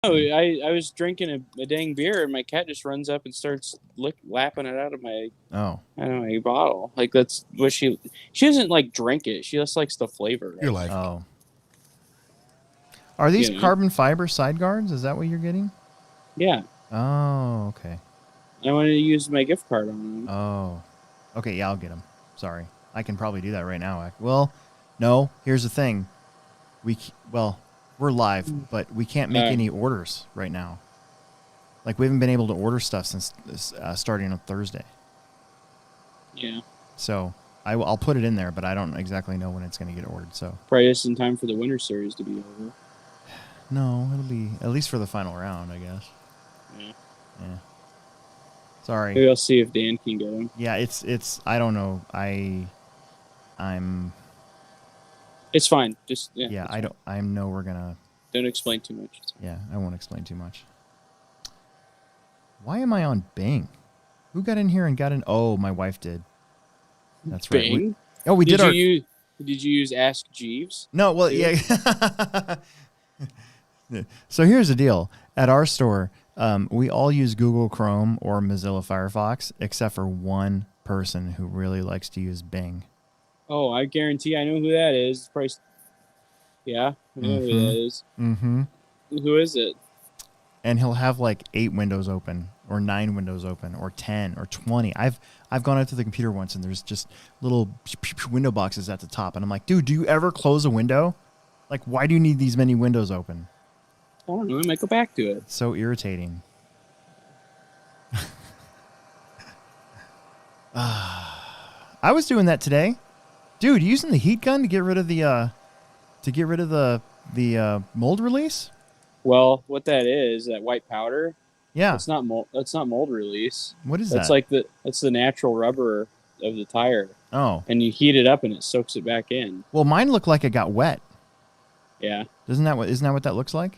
Oh, I was drinking a dang beer, and my cat just runs up and starts lapping it out of my Oh, I don't know my bottle. Like that's what she doesn't like drink it. She just likes the flavor. You're Of like, oh. Are these it, you know? carbon fiber side guards? Is that what you're getting? Yeah. Oh, okay. I wanted to use my gift card on them. Oh, okay. Yeah, I'll get them. Sorry, I can probably do that right now. Well, no. Here's the thing. We're live, but we can't make any orders right now. Like we haven't been able to order stuff since starting on Thursday. Yeah. So I'll put it in there, but I don't exactly know when it's going to get ordered. So Probably just in time for the winter series to be over. no, it'll be at least for the final round, I guess. Yeah. Yeah. Sorry. Maybe I'll see if Dan can get them. Yeah, it's. I don't know. It's fine. Just Yeah, I don't. I know we're gonna. Don't explain too much. Yeah, I won't explain too much. Why am I on Bing? Who got in here and got in? Oh, my wife did. That's Bing? right. We did our. Did you use Ask Jeeves? No, well, yeah. So here's the deal. At our store, we all use Google Chrome or Mozilla Firefox, except for one person who really likes to use Bing. Oh, I guarantee I know who that is. Probably, yeah, I know who that is. Mm-hmm. Who is it? And he'll have like 8 windows open or 9 windows open or 10 or 20. I've gone out to the computer once and there's just little window boxes at the top. And I'm like, dude, do you ever close a window? Like, why do you need these many windows open? I don't know. I might go back to it. It's so irritating. I was doing that today. Dude, using the heat gun to get rid of the mold release? Well, what that is, that white powder. Yeah. It's not mold. That's not mold release. What is that's that? That's the natural rubber of the tire. Oh. And you heat it up and it soaks it back in. Well, mine looked like it got wet. Yeah. Isn't that what that looks like?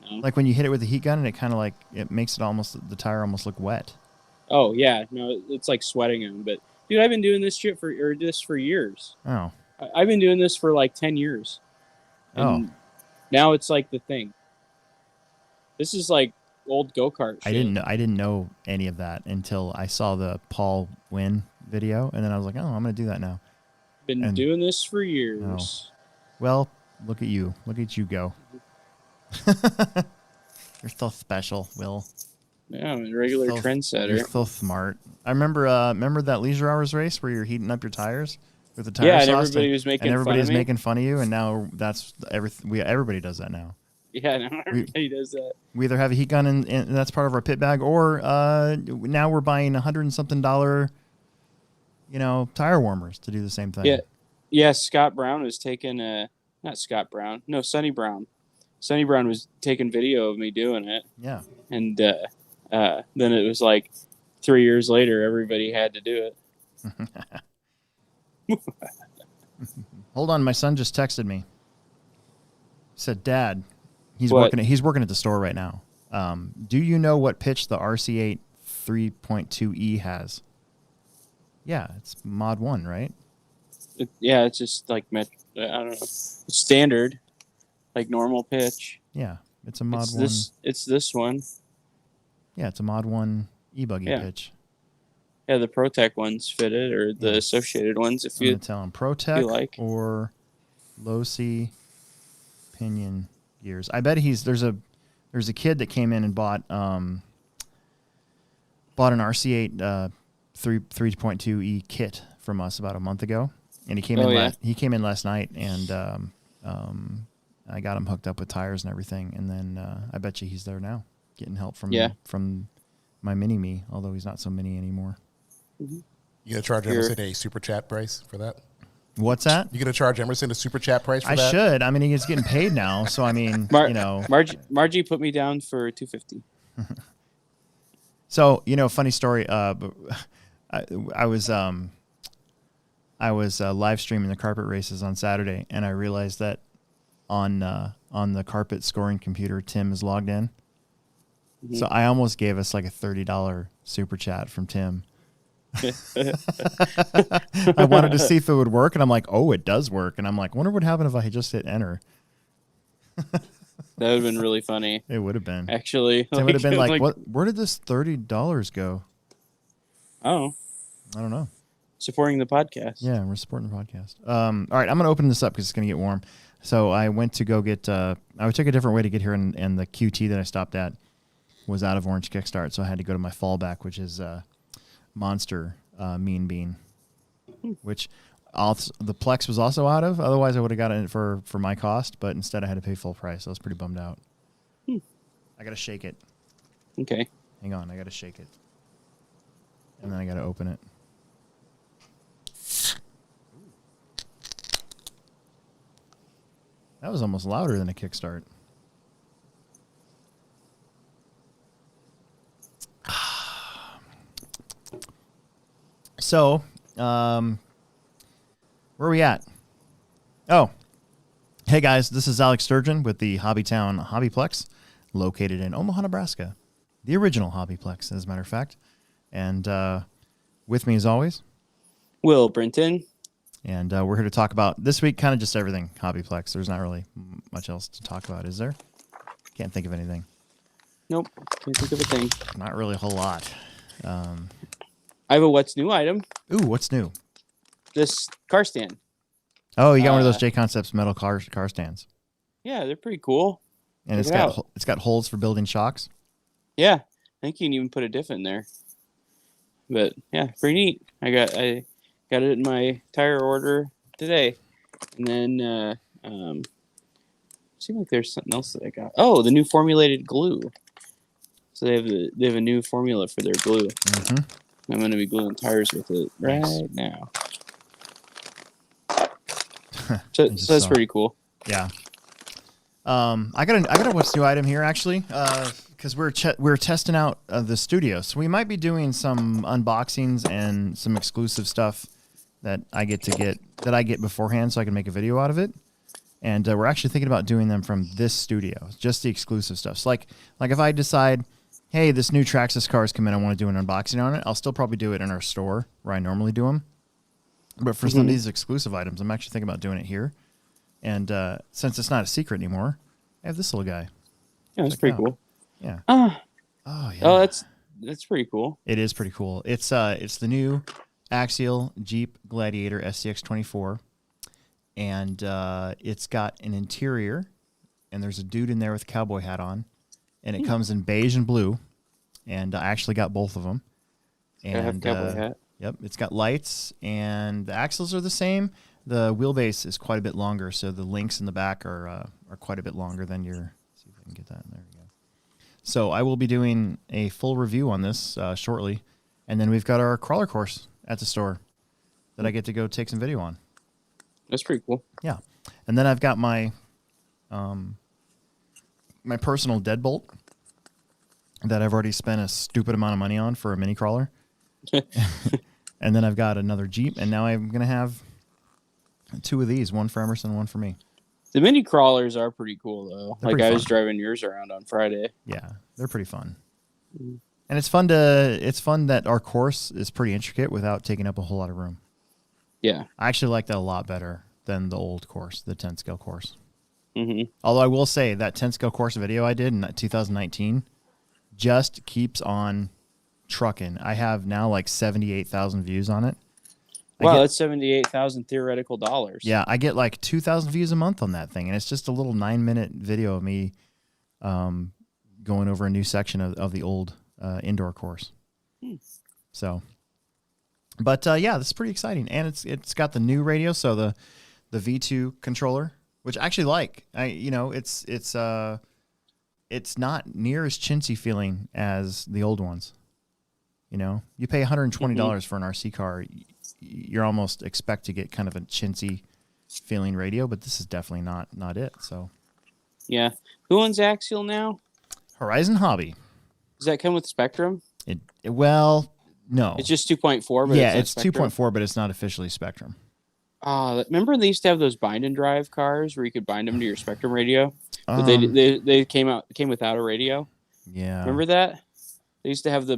No. Like when you hit it with the heat gun and it kind of like it makes the tire almost look wet. Oh yeah, no, it's like sweating them. But dude, I've been doing this for years. Oh. I've been doing this for like 10 years. And now it's like the thing. This is like old go-kart shit. I didn't know any of that until I saw the Paul Wynn video, and then I was like, oh, I'm going to do that now. Been doing this for years. Oh. Well, look at you. Look at you go. You're so special, Will. Yeah, I'm a regular trendsetter. You're so smart. I remember that Leisure Hours race where you're heating up your tires with the tire sauce. Yeah, and everybody was making fun of you, and now that's everybody does that now. Yeah, now everybody does that. We either have a heat gun and that's part of our pit bag, or now we're buying $100 and something, tire warmers to do the same thing. Yeah, yeah. Scott Brown was taking not Scott Brown, no, Sonny Brown. Sonny Brown was taking video of me doing it. Yeah, and then it was like 3 years later, everybody had to do it. Hold on, my son just texted me. He said, "Dad." He's working at the store right now. Do you know what pitch the RC8 3.2E has? Yeah, it's Mod 1, right? It's just like I don't know, standard, like normal pitch. Yeah, it's a Mod 1. It's this one. Yeah, it's a Mod 1 e-buggy pitch. Yeah, the ProTech ones fitted, or the associated ones. If you tell them ProTech or low-C pinion gears. I bet there's a kid that came in and bought an RC8 3.2E kit from us about a month ago, and he came in last night, and I got him hooked up with tires and everything, and then I bet you he's there now getting help from my mini-me, although he's not so mini anymore. Mm-hmm. You gonna charge Emerson a super chat price for that? What's that? You gonna charge Emerson a super chat price for that? I should. I mean, he's getting paid now, so I mean, Margie put me down for $250. So funny story. I was live streaming the carpet races on Saturday, and I realized that on the carpet scoring computer, Tim is logged in. Mm-hmm. So I almost gave us like a $30 super chat from Tim. I wanted to see if it would work, and I'm like, oh, it does work. And I'm like, wonder what happened if I just hit enter. That would have been really funny. It would have been. Actually. It would have been like, what? Where did this $30 go? Oh. I don't know. Supporting the podcast. Yeah, we're supporting the podcast. All right, I'm going to open this up because it's going to get warm. So I went to go get, I took a different way to get here, and the QT that I stopped at was out of Orange Kickstart, so I had to go to my fallback, which is Monster Mean Bean, which the Plex was also out of. Otherwise, I would have got it for my cost, but instead I had to pay full price. So I was pretty bummed out. I got to shake it. Okay. Hang on, I got to shake it. And then I got to open it. That was almost louder than a kickstart. So, where are we at? Oh, hey guys, this is Alex Sturgeon with the Hobbytown Hobbyplex, located in Omaha, Nebraska. The original Hobbyplex, as a matter of fact. And with me, as always, Will Brinton. And we're here to talk about, this week, kind of just everything Hobbyplex. There's not really much else to talk about, is there? Can't think of anything. Nope. Can't think of a thing. Not really a whole lot. I have a what's new item. Ooh, what's new? This car stand. Oh, you got one of those J Concepts metal car stands. Yeah, they're pretty cool. And it's got holes for building shocks. Yeah, I think you can even put a diff in there. But yeah, pretty neat. I got it in my tire order today, and then seems like there's something else that I got. Oh, the new formulated glue. So they have a new formula for their glue. Mm-hmm. I'm going to be gluing tires with it right now. So that's pretty cool. Yeah. I got a what's new item here actually, because we're testing out the studio, so we might be doing some unboxings and some exclusive stuff that I get beforehand, so I can make a video out of it. And we're actually thinking about doing them from this studio, just the exclusive stuff. So like if I decide, hey, this new Traxxas car has come in, I want to do an unboxing on it, I'll still probably do it in our store where I normally do them. But for some of these exclusive items, I'm actually thinking about doing it here. And since it's not a secret anymore, I have this little guy. Yeah, that's pretty cool. Yeah. Oh, yeah. Oh, that's pretty cool. It is pretty cool. It's the new Axial Jeep Gladiator SCX24, and it's got an interior, and there's a dude in there with a cowboy hat on, and it comes in beige and blue, and I actually got both of them. And I have a cowboy hat. Yep, it's got lights, and the axles are the same. The wheelbase is quite a bit longer, so the links in the back are quite a bit longer than your. See if I can get that. There we go. So I will be doing a full review on this shortly, and then we've got our crawler course at the store that I get to go take some video on. That's pretty cool. Yeah, and then I've got my my personal deadbolt that I've already spent a stupid amount of money on for a mini crawler. And then I've got another Jeep, and now I'm gonna have two of these, one for Emerson, one for me. The mini crawlers are pretty cool though. They're pretty I fun. was driving yours around on Friday. Yeah, they're pretty fun. Mm. And it's fun that our course is pretty intricate without taking up a whole lot of room. Yeah. I actually like that a lot better than the old course, the 10 scale course. Mm-hmm. Although I will say that 10 scale course video I did in 2019 just keeps on trucking. I have now like 78,000 views on it. Wow, that's 78,000 theoretical dollars. Yeah, I get like 2,000 views a month on that thing, and it's just a little 9-minute video of me going over a new section of the old indoor course. So, but yeah, this is pretty exciting, and it's got the new radio, so the V2 controller, which I actually like. It's not near as chintzy feeling as the old ones. You know, you pay $120 for an RC car, you're almost expect to get kind of a chintzy feeling radio, but this is definitely not it. So, yeah, who owns Axial now? Horizon Hobby. Does that come with Spectrum? Well, no, it's just 2.4. But yeah, it's 2.4, but it's not officially Spectrum. Remember they used to have those bind and drive cars where you could bind them to your Spectrum radio, but they came without a radio. Yeah, remember that? They used to have the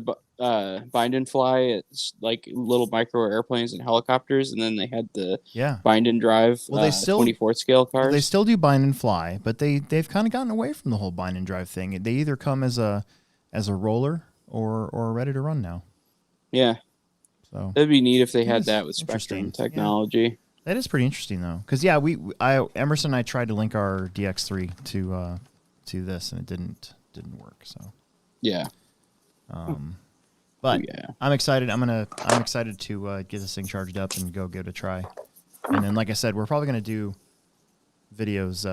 bind and fly. It's like little micro airplanes and helicopters, and then they had the bind and drive. Well, they still 24th scale cars. Well, they still do bind and fly, but they've kind of gotten away from the whole bind and drive thing. They either come as a roller or ready to run now. Yeah. So that'd be neat if they had that with Spectrum technology. Yeah. That is pretty interesting though, because Emerson and I tried to link our DX3 to this, and it didn't work. So yeah. But I'm excited. I'm excited to get this thing charged up and go give it a try. And then, like I said, we're probably gonna do videos,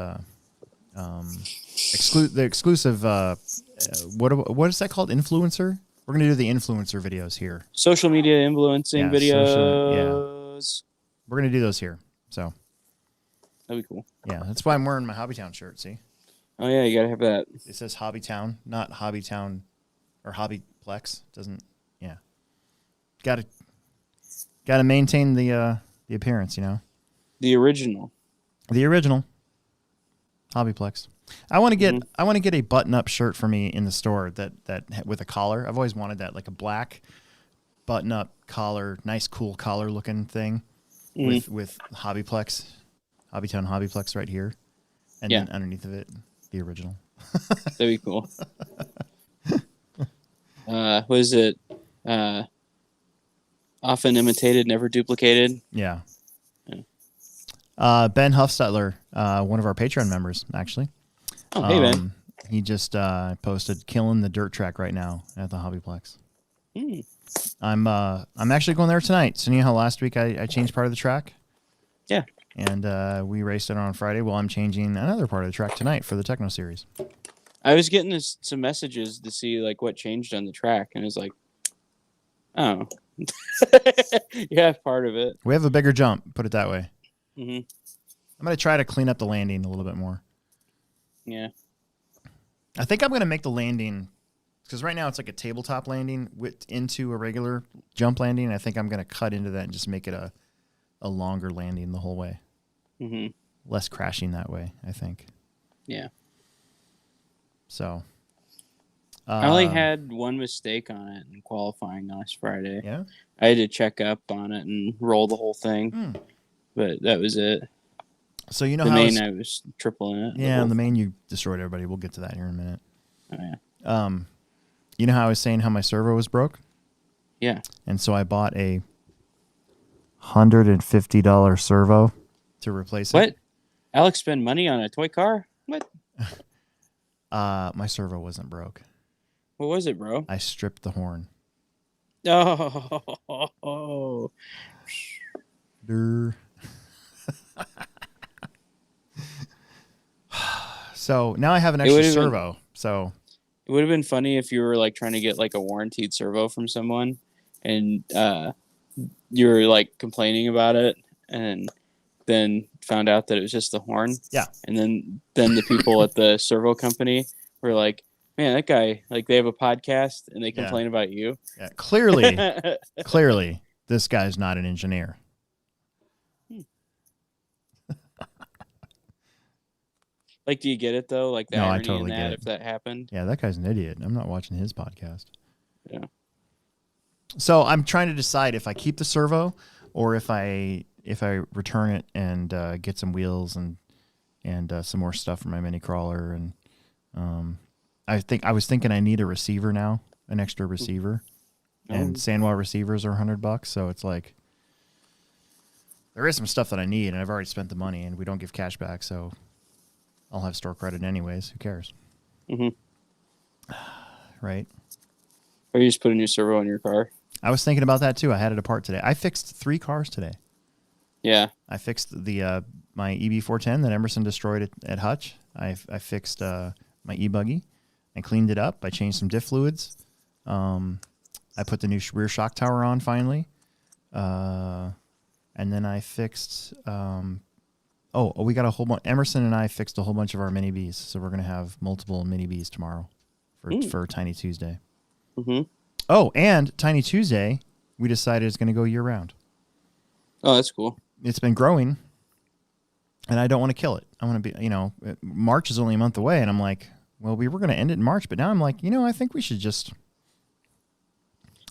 the exclusive. What is that called? Influencer. We're gonna do the influencer videos here. Social media influencing videos. We're gonna do those here. So that'd be cool. Yeah, that's why I'm wearing my Hobbytown shirt. See? Oh yeah, you gotta have that. It says Hobbytown, not Hobbytown or Hobbyplex. Doesn't. Yeah. Gotta maintain the appearance, you know. The original Hobbyplex. I want to get a button-up shirt for me in the store that with a collar. I've always wanted that, like a black button-up collar, nice cool collar looking thing with Hobbyplex, Hobbytown Hobbyplex right here, and then underneath of it, the original. That'd be cool. Was it often imitated, never duplicated? Yeah. Ben Huffstetler, one of our Patreon members, actually. Oh, hey, Ben. He just posted killing the dirt track right now at the Hobbyplex. I'm actually going there tonight. So you know how last week I changed part of the track? Yeah. And we raced it on Friday. Well, I'm changing another part of the track tonight for the Techno Series. I was getting some messages to see like what changed on the track, and it's like, oh, yeah, part of it. We have a bigger jump, put it that way. Mm-hmm. I'm going to try to clean up the landing a little bit more. Yeah. I think I'm going to make the landing, because right now it's like a tabletop landing into a regular jump landing. I think I'm going to cut into that and just make it a longer landing the whole way. Mm-hmm. Less crashing that way, I think. Yeah. So. I only had one mistake on it in qualifying last Friday. Yeah? I had to check up on it and roll the whole thing. But that was it. So you know the how main I was tripling it. Yeah, the main you destroyed everybody. We'll get to that here in a minute. Oh yeah. You know how I was saying how my servo was broke? Yeah. And so I bought a $150 servo to replace it. What? Alex spend money on a toy car? What? My servo wasn't broke. What was it, bro? I stripped the horn. Oh. So now I have an extra servo. So it would have been funny if you were like trying to get like a warranted servo from someone, and you were like complaining about it, and then found out that it was just the horn. Yeah. And then the people at the servo company were like, "Man, that guy, like they have a podcast and they complain about you." Yeah, clearly, this guy's not an engineer. Like, do you get it though? Like the no, irony I totally in get that it. if that happened. Yeah, that guy's an idiot. I'm not watching his podcast. Yeah. So I'm trying to decide if I keep the servo or if I return it and get some wheels and some more stuff for my mini crawler. And I was thinking I need a receiver now, an extra receiver, and Sanwa receivers are $100. So it's like there is some stuff that I need, and I've already spent the money, and we don't give cash back, so I'll have store credit anyways. Who cares? Mm-hmm. Right. Or you just put a new servo in your car. I was thinking about that too. I had it apart today. I fixed 3 cars today. Yeah. I fixed the my EB410 that Emerson destroyed at Hutch. I fixed my e-buggy. I cleaned it up. I changed some diff fluids. I put the new rear shock tower on finally. And then I fixed we got a whole bunch. Emerson and I fixed a whole bunch of our mini Bs, so we're gonna have multiple mini Bs tomorrow for Tiny Tuesday. Mm-hmm. Oh, and Tiny Tuesday, we decided it's gonna go year round. Oh, that's cool. It's been growing, and I don't want to kill it. I want to be, March is only a month away, and I'm like, well, we were gonna end it in March, but now I'm like, I think we should just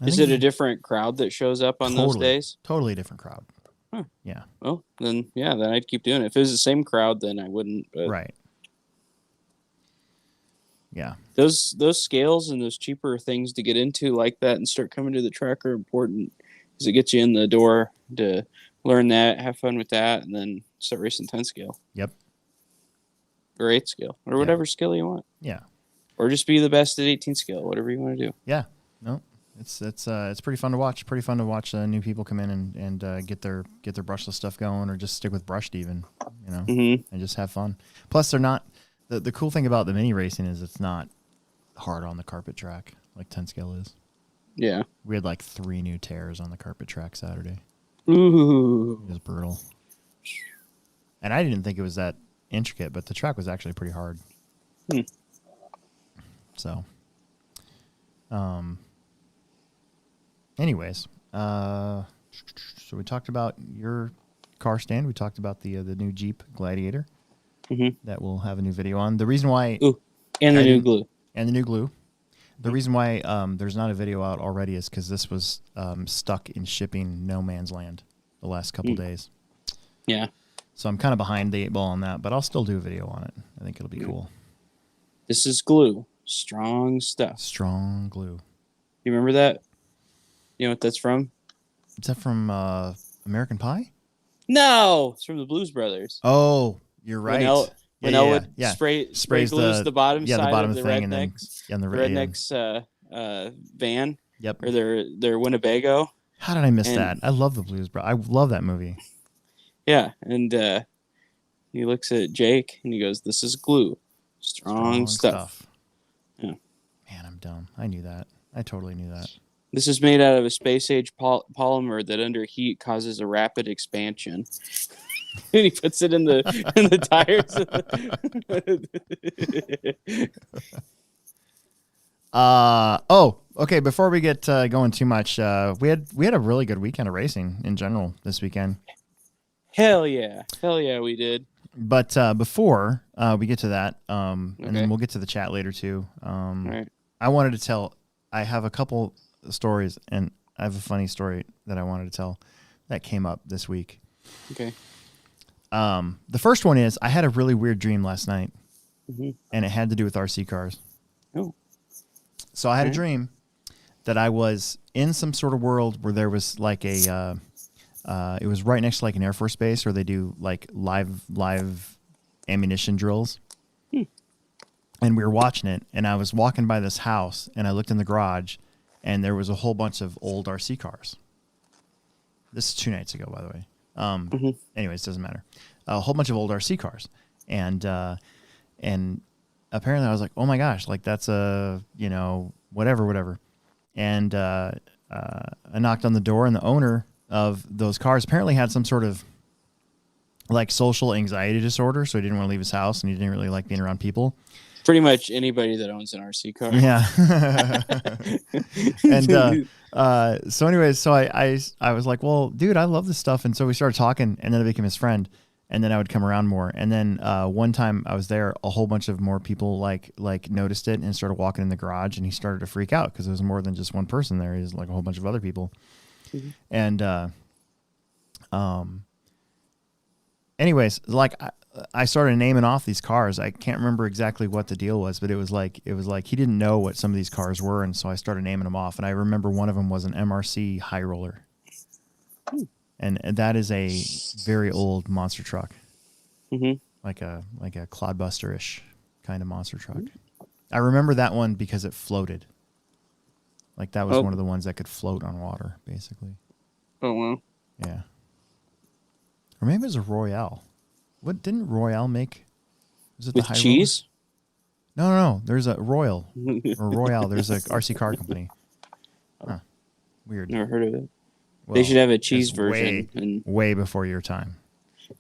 Is it a different crowd that shows up on those days? Totally different crowd. Huh. Yeah. Well, then I'd keep doing it. If it was the same crowd, then I wouldn't. But Right. Yeah. Those scales and those cheaper things to get into like that and start coming to the track are important because it gets you in the door to learn that, have fun with that, and then start racing 10 scale. Yep. Or 8 scale, or whatever scale you want. Yeah. Or just be the best at 18 scale, whatever you want to do. Yeah. No, it's pretty fun to watch. Pretty fun to watch new people come in and get their brushless stuff going, or just stick with brushed even, and just have fun. Plus, they're not. The cool thing about the mini racing is it's not hard on the carpet track like 10 scale is. Yeah. We had like 3 new tears on the carpet track Saturday. Ooh. It was brutal. And I didn't think it was that intricate, but the track was actually pretty hard. So, anyways, so we talked about your car stand. We talked about the new Jeep Gladiator that we'll have a new video on. The reason why... And the new glue. And the new glue. The reason why there's not a video out already is because this was stuck in shipping no man's land the last couple days. Yeah. So I'm kind of behind the 8 ball on that, but I'll still do a video on it. I think it'll be cool. This is glue. Strong stuff. Strong glue. You remember that? You know what that's from? Is that from American Pie? No! It's from the Blues Brothers. Oh, you're right. When Elwood sprays the bottom side of the Rednecks, and the Rednecks van. Yep. Or their Winnebago. How did I miss that? I love the Blues Brothers. I love that movie. Yeah, and he looks at Jake and he goes, "This is glue, strong stuff." Yeah. Man, I'm dumb. I knew that. I totally knew that. This is made out of a space-age polymer that under heat causes a rapid expansion. And he puts it in the tires. Okay. Before we get going too much, we had a really good weekend of racing in general this weekend. Hell yeah, we did. But before we get to that, and then we'll get to the chat later too. All right. I wanted to tell. I have a couple stories, and I have a funny story that I wanted to tell that came up this week. Okay. The first one is I had a really weird dream last night, and it had to do with RC cars. Oh. So I had a dream that I was in some sort of world where there was like a, it was right next to like an Air Force base where they do like live ammunition drills. And we were watching it, and I was walking by this house, and I looked in the garage, and there was a whole bunch of old RC cars. This is 2 nights ago, by the way. Anyways, doesn't matter. A whole bunch of old RC cars, and apparently I was like, oh my gosh, like that's a whatever. And I knocked on the door, and the owner of those cars apparently had some sort of like social anxiety disorder, so he didn't want to leave his house, and he didn't really like being around people. Pretty much anybody that owns an RC car. Yeah. And so anyways, so I was like, well, dude, I love this stuff. And so we started talking, and then I became his friend, and then I would come around more. And then one time I was there, a whole bunch of more people like noticed it and started walking in the garage, and he started to freak out because there was more than just one person there. He was like a whole bunch of other people. And anyways, like I started naming off these cars. I can't remember exactly what the deal was, but it was like he didn't know what some of these cars were, and so I started naming them off. And I remember one of them was an MRC High Roller, and that is a very old monster truck, like a Clodbuster-ish kind of monster truck. I remember that one because it floated. Like that was one of the ones that could float on water, basically. Oh wow. Yeah. Or maybe it was a Royale. What didn't Royale make? Was it with the High cheese? Roller? No. There's a Royal or Royale. There's a RC car company. Huh. Weird. Never heard of it. Well, they should have a cheese version. Way before your time.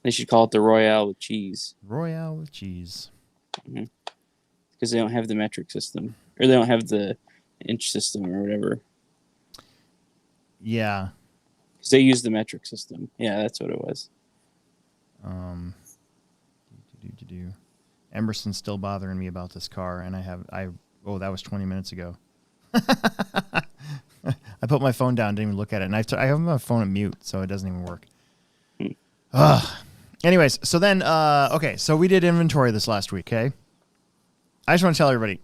They should call it the Royale with cheese. Royale with cheese. Because they don't have the metric system, or they don't have the inch system, or whatever. Yeah. Because they use the metric system. Yeah, that's what it was. Emerson's still bothering me about this car, and that was 20 minutes ago. I put my phone down, didn't even look at it. And I have my phone on mute, so it doesn't even work. Anyways, so then, okay, so we did inventory this last week, okay? I just want to tell everybody,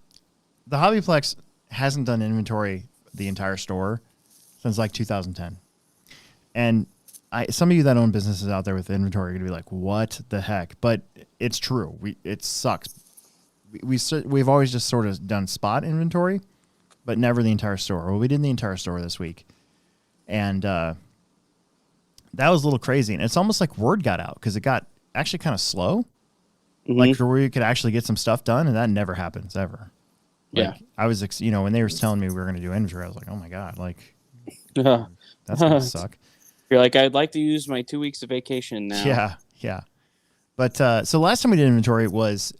the Hobbyplex hasn't done inventory the entire store since like 2010. And some of you that own businesses out there with inventory are going to be like, what the heck? But it's true. It sucks. We've always just sort of done spot inventory, but never the entire store. Well, we did the entire store this week. And that was a little crazy. And it's almost like word got out because it got actually kind of slow. Mm-hmm. Like where you could actually get some stuff done, and that never happens ever. Like, Yeah. I was, when they were telling me we were going to do inventory, I was like, oh my God, like, that's going to suck. You're like, I'd like to use my 2 weeks of vacation now. Yeah. But so last time we did inventory was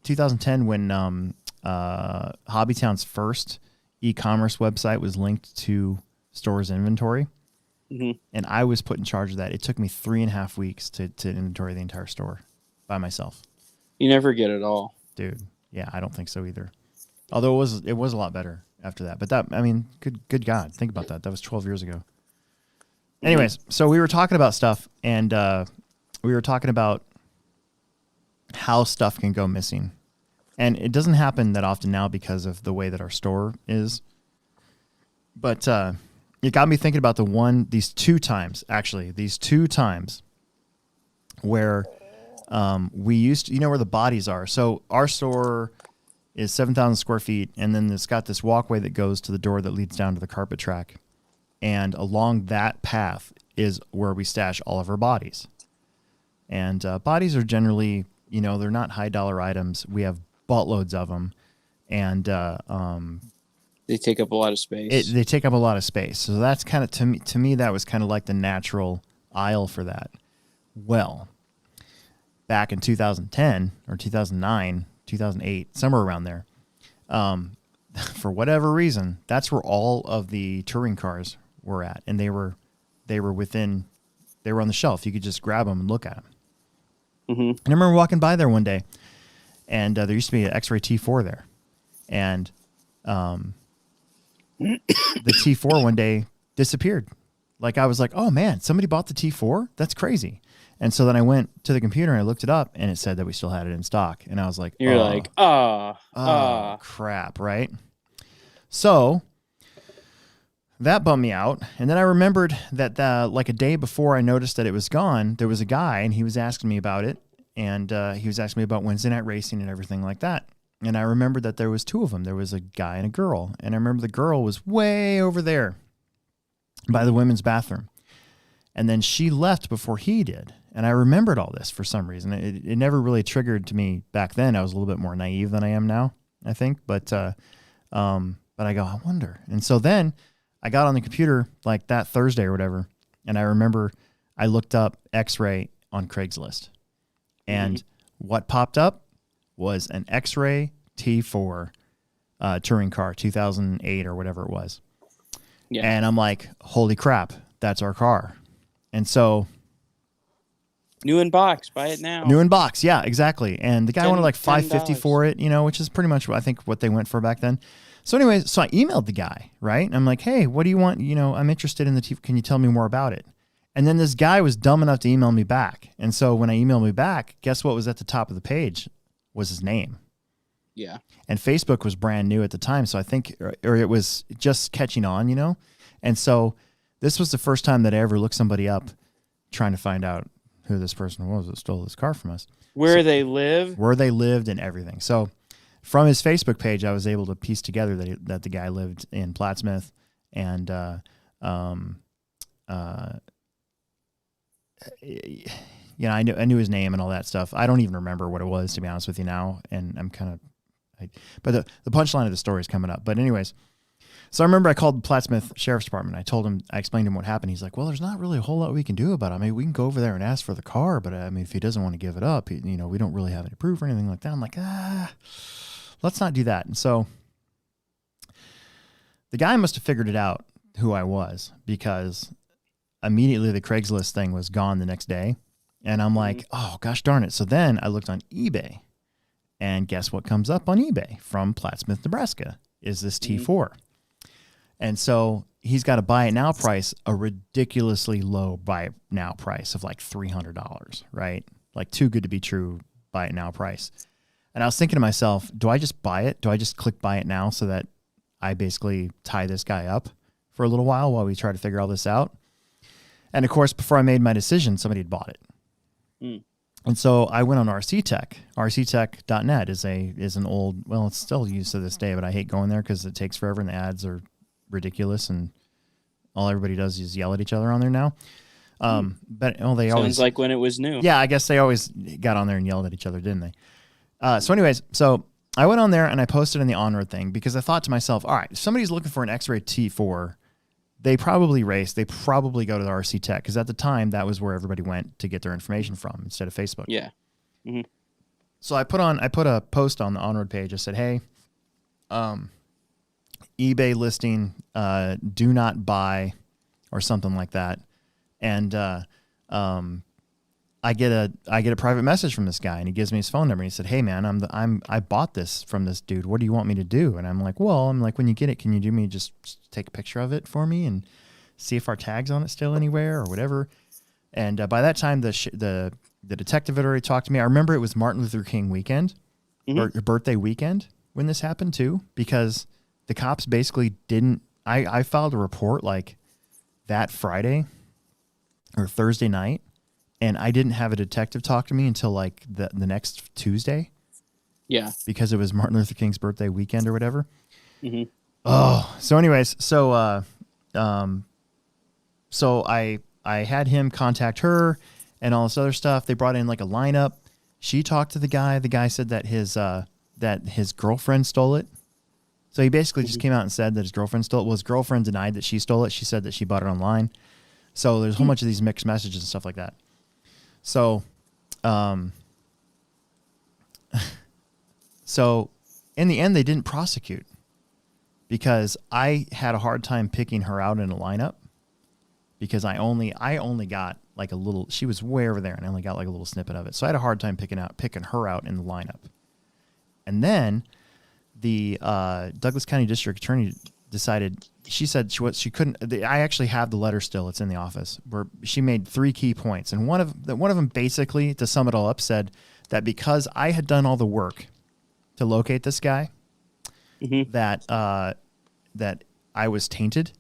2010 when Hobbytown's first e-commerce website was linked to stores inventory. Mm-hmm. And I was put in charge of that. It took me 3.5 weeks to inventory the entire store by myself. You never get it all. Dude, yeah, I don't think so either. Although it was a lot better after that. But that, I mean, good God, think about that. That was 12 years ago. Anyways, so we were talking about stuff, and we were talking about how stuff can go missing. And it doesn't happen that often now because of the way that our store is. But it got me thinking about these two times where we used to, where the bodies are. So our store is 7,000 square feet, and then it's got this walkway that goes to the door that leads down to the carpet track. And along that path is where we stash all of our bodies. And bodies are generally, they're not high dollar items. We have buttloads of them. And they take up a lot of space. They take up a lot of space. So that's kind of, to me, that was kind of like the natural aisle for that. Well, back in 2010 or 2009, 2008, somewhere around there, for whatever reason, that's where all of the touring cars were at, and they were on the shelf. You could just grab them and look at them. Mm-hmm. And I remember walking by there one day, and there used to be an X-Ray T4 there, and the T4 one day disappeared. Like, I was like, oh man, somebody bought the T4? That's crazy. And so then I went to the computer and I looked it up, and it said that we still had it in stock. And I was like, You're like, crap, right? So that bummed me out. And then I remembered that like a day before I noticed that it was gone, there was a guy, and he was asking me about it. And he was asking me about Wednesday night racing and everything like that. And I remembered that there was two of them. There was a guy and a girl. And I remember the girl was way over there by the women's bathroom. And then she left before he did. And I remembered all this for some reason. It never really triggered to me back then. I was a little bit more naive than I am now, I think. But I go, I wonder. And so then I got on the computer like that Thursday or whatever. And I remember I looked up X-Ray on Craigslist. And what popped up was an X-Ray T4 touring car, 2008 or whatever it was. Yeah. And I'm like, holy crap, that's our car. And so... new in box, buy it now. New in box, yeah, exactly. And the guy wanted like $550 for it, which is pretty much, I think, what they went for back then. So anyways, so I emailed the guy, right? And I'm like, hey, what do you want? I'm interested in the T4. Can you tell me more about it? And then this guy was dumb enough to email me back. And so when I emailed me back, guess what was at the top of the page? Was his name. Yeah. And Facebook was brand new at the time. So I think, or it was just catching on, And so this was the first time that I ever looked somebody up trying to find out who this person was that stole this car from us. Where they lived and everything. So from his Facebook page, I was able to piece together that the guy lived in Plattsmouth, and I knew his name and all that stuff. I don't even remember what it was, to be honest with you now, and I'm kind of, but the punchline of the story is coming up. But anyways, so I remember I called the Plattsmouth Sheriff's Department. I explained to him what happened. He's like, well, there's not really a whole lot we can do about it. I mean, we can go over there and ask for the car, but I mean, if he doesn't want to give it up, we don't really have any proof or anything like that. I'm like, let's not do that. And so the guy must have figured it out who I was, because immediately the Craigslist thing was gone the next day. And I'm like, oh, gosh darn it. So then I looked on eBay, and guess what comes up on eBay from Plattsmouth, Nebraska is this T4. And so he's got a buy it now price, a ridiculously low buy it now price of like $300, right? Like too good to be true buy it now price. And I was thinking to myself, do I just buy it? Do I just click buy it now so that I basically tie this guy up for a little while we try to figure all this out? And of course, before I made my decision, somebody had bought it. Mm. And so I went on RC Tech. RCTech.net is an old, well, it's still used to this day, but I hate going there because it takes forever and the ads are ridiculous and all everybody does is yell at each other on there now. But they Sounds always like when it was new. Yeah, I guess they always got on there and yelled at each other, didn't they? So I went on there and I posted in the on-road thing because I thought to myself, all right, if somebody's looking for an X-Ray T4, they probably race. They probably go to the RC Tech because at the time that was where everybody went to get their information from instead of Facebook. Yeah. Mm-hmm. So I put a post on the on-road page. I said, hey, eBay listing, do not buy, or something like that. And I get a private message from this guy, and he gives me his phone number. And he said, "Hey man, I bought this from this dude. What do you want me to do?" And I'm like, when you get it, can you do me just take a picture of it for me and see if our tag's on it still anywhere or whatever. And by that time, the detective had already talked to me. I remember it was Martin Luther King weekend, or birthday weekend when this happened too, because the cops basically didn't. I filed a report like that Friday or Thursday night. And I didn't have a detective talk to me until like the next Tuesday. Yeah. Because it was Martin Luther King's birthday weekend or whatever. Mm-hmm. Oh, so anyways, so I had him contact her and all this other stuff. They brought in like a lineup. She talked to the guy. The guy said that his girlfriend stole it. So he basically just came out and said that his girlfriend stole it. Well, his girlfriend denied that she stole it. She said that she bought it online. So there's a whole bunch of these mixed messages and stuff like that. So, so in the end, they didn't prosecute because I had a hard time picking her out in a lineup because I only got like a little, she was way over there and I only got like a little snippet of it. So I had a hard time picking her out in the lineup. And then the Douglas County District Attorney decided, she said she couldn't. I actually have the letter still. It's in the office where she made 3 key points, and one of them basically, to sum it all up, said that because I had done all the work to locate this guy, that I was tainted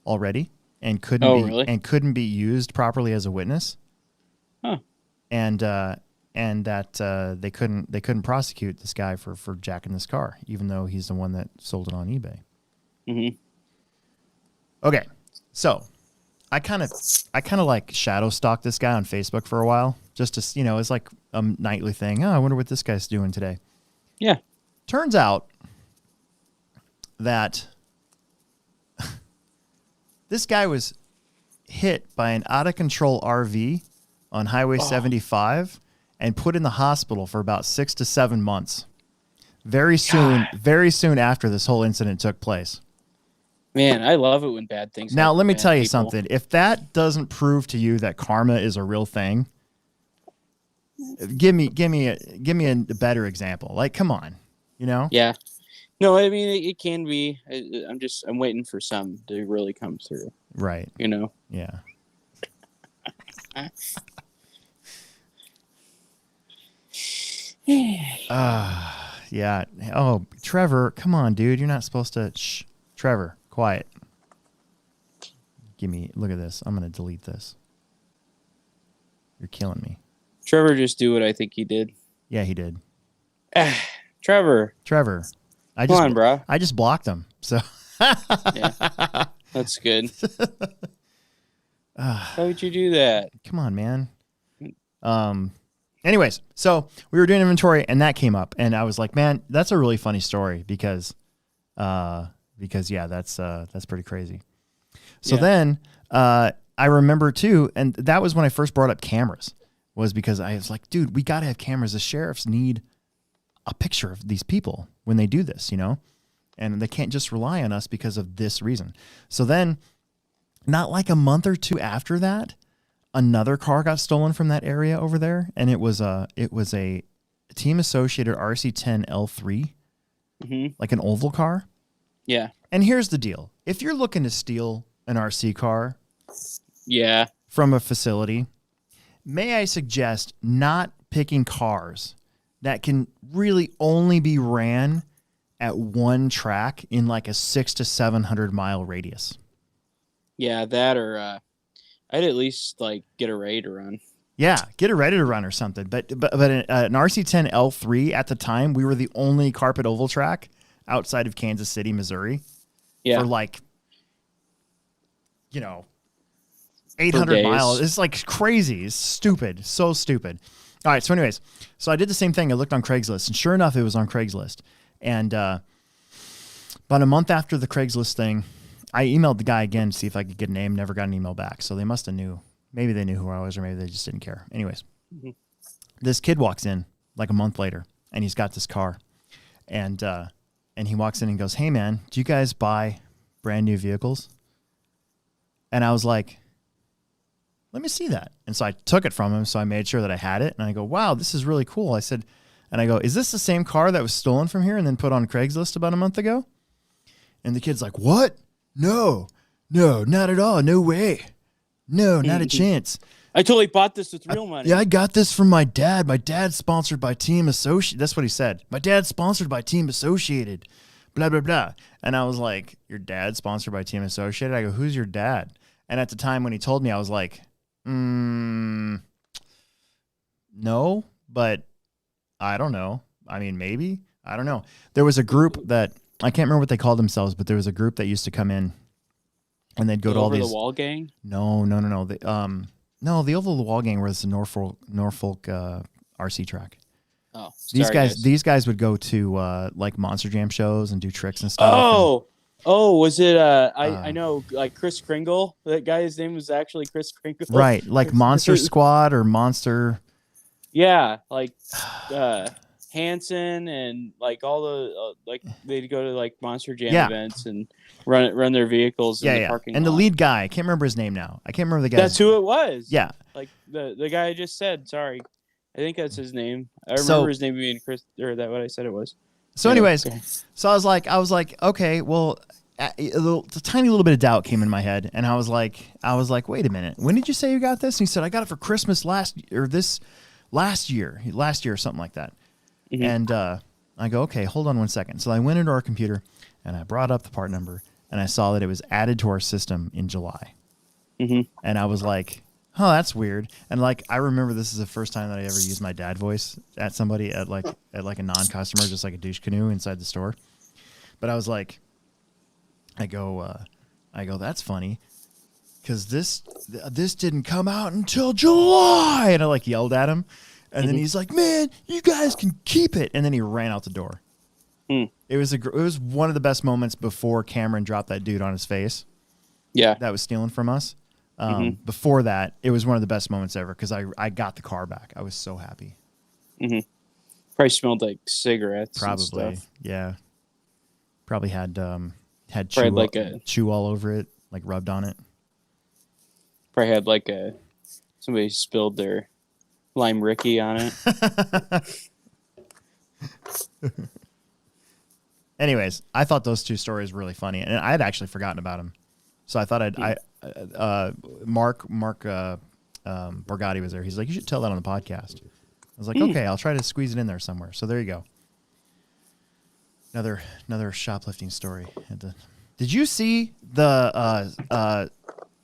already and couldn't be used properly as a witness. Huh. And that they couldn't prosecute this guy for jacking this car, even though he's the one that sold it on eBay. Mm-hmm. Okay, so I kind of like shadow stalked this guy on Facebook for a while, just to, it's like a nightly thing. Oh, I wonder what this guy's doing today. Yeah. Turns out that this guy was hit by an out of control RV on Highway 75 and put in the hospital for about 6 to 7 months. Very soon after this whole incident took place. Man, I love it when bad things Now, happen let me to tell you people. something. If that doesn't prove to you that karma is a real thing, give me a better example. Like, come on, Yeah. No, I mean, it can be. I'm waiting for some to really come through. Right. Yeah. Yeah. Oh, Trevor, come on, dude. You're not supposed to. Shh. Trevor, quiet. Look at this. I'm going to delete this. You're killing me. Trevor just do what I think he did. Yeah, he did. Trevor. Come on, bro. I just blocked him. So. Yeah. That's good. How would you do that? Come on, man. Anyways, so we were doing inventory and that came up and I was like, man, that's a really funny story because yeah, that's pretty crazy. So then, I remember too, and that was when I first brought up cameras, was because I was like, dude, we got to have cameras. The sheriffs need a picture of these people when they do this, and they can't just rely on us because of this reason. So then, not like a month or two after that, another car got stolen from that area over there, and it was a Team Associated RC10 L3, like an oval car. Yeah. And here's the deal. if you're looking to steal an RC car Yeah. from a facility, may I suggest not picking cars that can really only be ran at one track in like a 600 to 700 mile radius. Yeah, that or I'd at least like get a ready to run. Yeah, get it ready to run or something. But an RC10 L3 at the time, we were the only carpet oval track outside of Kansas City, Missouri, Yeah. for like, 800 miles. It's like crazy. It's stupid. So stupid. All right. So anyways, so I did the same thing. I looked on Craigslist, and sure enough, it was on Craigslist. And about a month after the Craigslist thing, I emailed the guy again to see if I could get a name. Never got an email back. So they must have knew. Maybe they knew who I was, or maybe they just didn't care. Anyways, this kid walks in like a month later, and he's got this car. And he walks in and goes, "Hey, man, do you guys buy brand new vehicles?" And I was like, "Let me see that." And so I took it from him. So I made sure that I had it. And I go, "Wow, this is really cool." I said, and I go, "Is this the same car that was stolen from here and then put on Craigslist about a month ago?" And the kid's like, "What? No, not at all. No way. No, not a chance. I totally bought this with real money." Yeah, I got this from my dad. My dad's sponsored by Team Associated. That's what he said. My dad's sponsored by Team Associated. Blah, blah, blah. And I was like, "Your dad's sponsored by Team Associated?" I go, "Who's your dad?" And at the time when he told me, I was like, no, but I don't know. I mean, maybe. I don't know. There was a group that, I can't remember what they called themselves, but there was a group that used to come in and they'd go to all these. Over the Wall gang? No. The Over the Wall gang was the Norfolk RC track. Oh, sorry, these guys would go to like Monster Jam shows and do tricks and stuff. Was it I know like Chris Kringle? That guy's name was actually Chris Kringle. Right, like Monster Squad or Monster. Yeah, like Hanson and like all the like they'd go to like Monster Jam events and run their vehicles in the parking lot. And the lead guy, I can't remember his name now. I can't remember the guy. That's who it was. Yeah. Like the guy I just said, sorry. I think that's his name. I remember his name being Chris, or that what I said it was. So anyways, so I was like, okay, well, a tiny little bit of doubt came in my head, and I was like, wait a minute, when did you say you got this? And he said, I got it for Christmas last year, or something like that. Mm-hmm. And I go, okay, hold on one second. So I went into our computer, and I brought up the part number, and I saw that it was added to our system in July. Mm-hmm. And I was like, oh, that's weird. And like, I remember this is the first time that I ever used my dad voice at somebody at like a non-customer, just like a douche canoe inside the store. But I was like, I go, that's funny, because this didn't come out until July. And I like yelled at him, and then he's like, man, you guys can keep it. And then he ran out the door. It was one of the best moments before Cameron dropped that dude on his face. Yeah, that was stealing from us. Before that, it was one of the best moments ever, because I got the car back. I was so happy. Mm-hmm. Probably smelled like cigarettes. Probably, and stuff. Yeah. Probably had chew all over it, like rubbed on it. Probably had like somebody spilled their lime Ricky on it. Anyways, I thought those two stories were really funny, and I had actually forgotten about them. So I thought Mark Borgatti was there. He's like, you should tell that on the podcast. I was like, okay, I'll try to squeeze it in there somewhere. So there you go. Another shoplifting story. Did you see the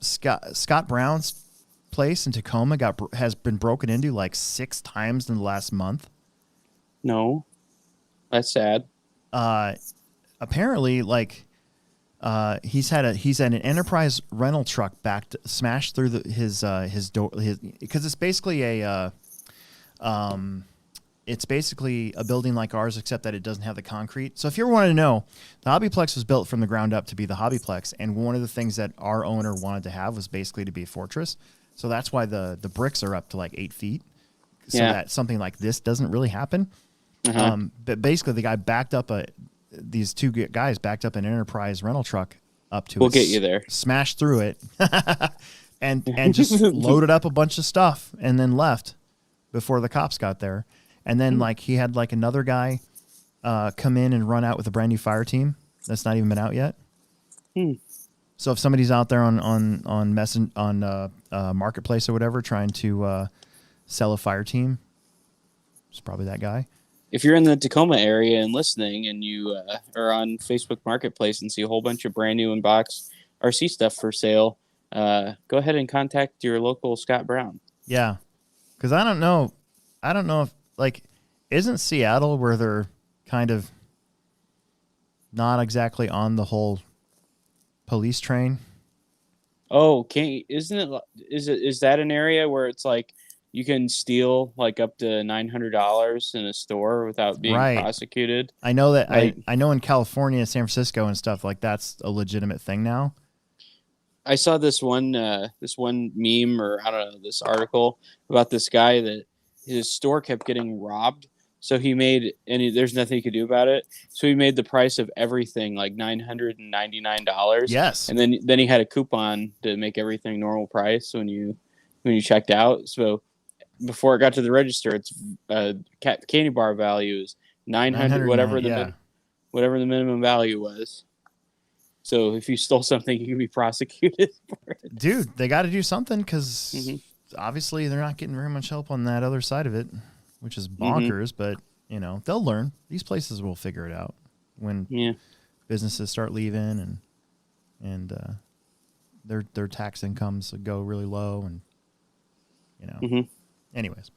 Scott Brown's place in Tacoma has been broken into like 6 times in the last month? No, that's sad. Apparently, like. He's had an Enterprise rental truck smashed through his door, because it's basically it's basically a building like ours, except that it doesn't have the concrete. So if you ever wanted to know, the Hobbyplex was built from the ground up to be the Hobbyplex, and one of the things that our owner wanted to have was basically to be a fortress. So that's why the bricks are up to like 8 feet, so that something like this doesn't really happen. But basically, the guy these two guys backed up an Enterprise rental truck up to We'll get you there. Smashed through it, and just loaded up a bunch of stuff and then left before the cops got there. And then like he had like another guy come in and run out with a brand new fire team that's not even been out yet. So if somebody's out there on Marketplace or whatever trying to sell a fire team, it's probably that guy. If you're in the Tacoma area and listening, and you are on Facebook Marketplace and see a whole bunch of brand new in-box RC stuff for sale, go ahead and contact your local Scott Brown. Yeah, because I don't know if, like, isn't Seattle where they're kind of not exactly on the whole police train? Oh, is that an area where it's like you can steal like up to $900 in a store without being prosecuted? I know that. I know in California, San Francisco, and stuff like that's a legitimate thing now. I saw this one meme, or I don't know, this article about this guy that his store kept getting robbed. So he made, there's nothing he could do about it. So he made the price of everything like $999. Yes. And then he had a coupon to make everything normal price when you checked out. So before it got to the register, it's candy bar value is 900, whatever the minimum value was. So if you stole something, you could be prosecuted for it. Dude, they got to do something because obviously they're not getting very much help on that other side of it, which is bonkers. But they'll learn. These places will figure it out when businesses start leaving and their tax incomes go really low, and anyways.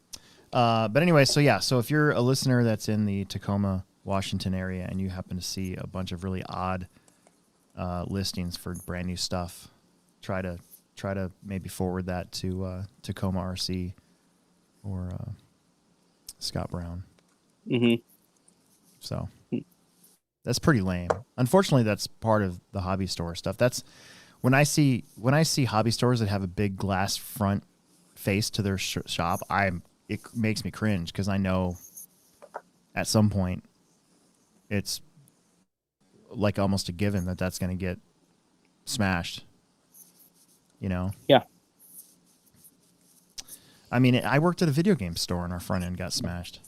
But anyway, so if you're a listener that's in the Tacoma, Washington area, and you happen to see a bunch of really odd listings for brand new stuff, try to maybe forward that to Tacoma RC or Scott Brown. So that's pretty lame. Unfortunately, that's part of the hobby store stuff. That's when I see hobby stores that have a big glass front face to their shop, it makes me cringe because I know at some point it's like almost a given that that's going to get smashed. Yeah. I mean, I worked at a video game store and our front end got smashed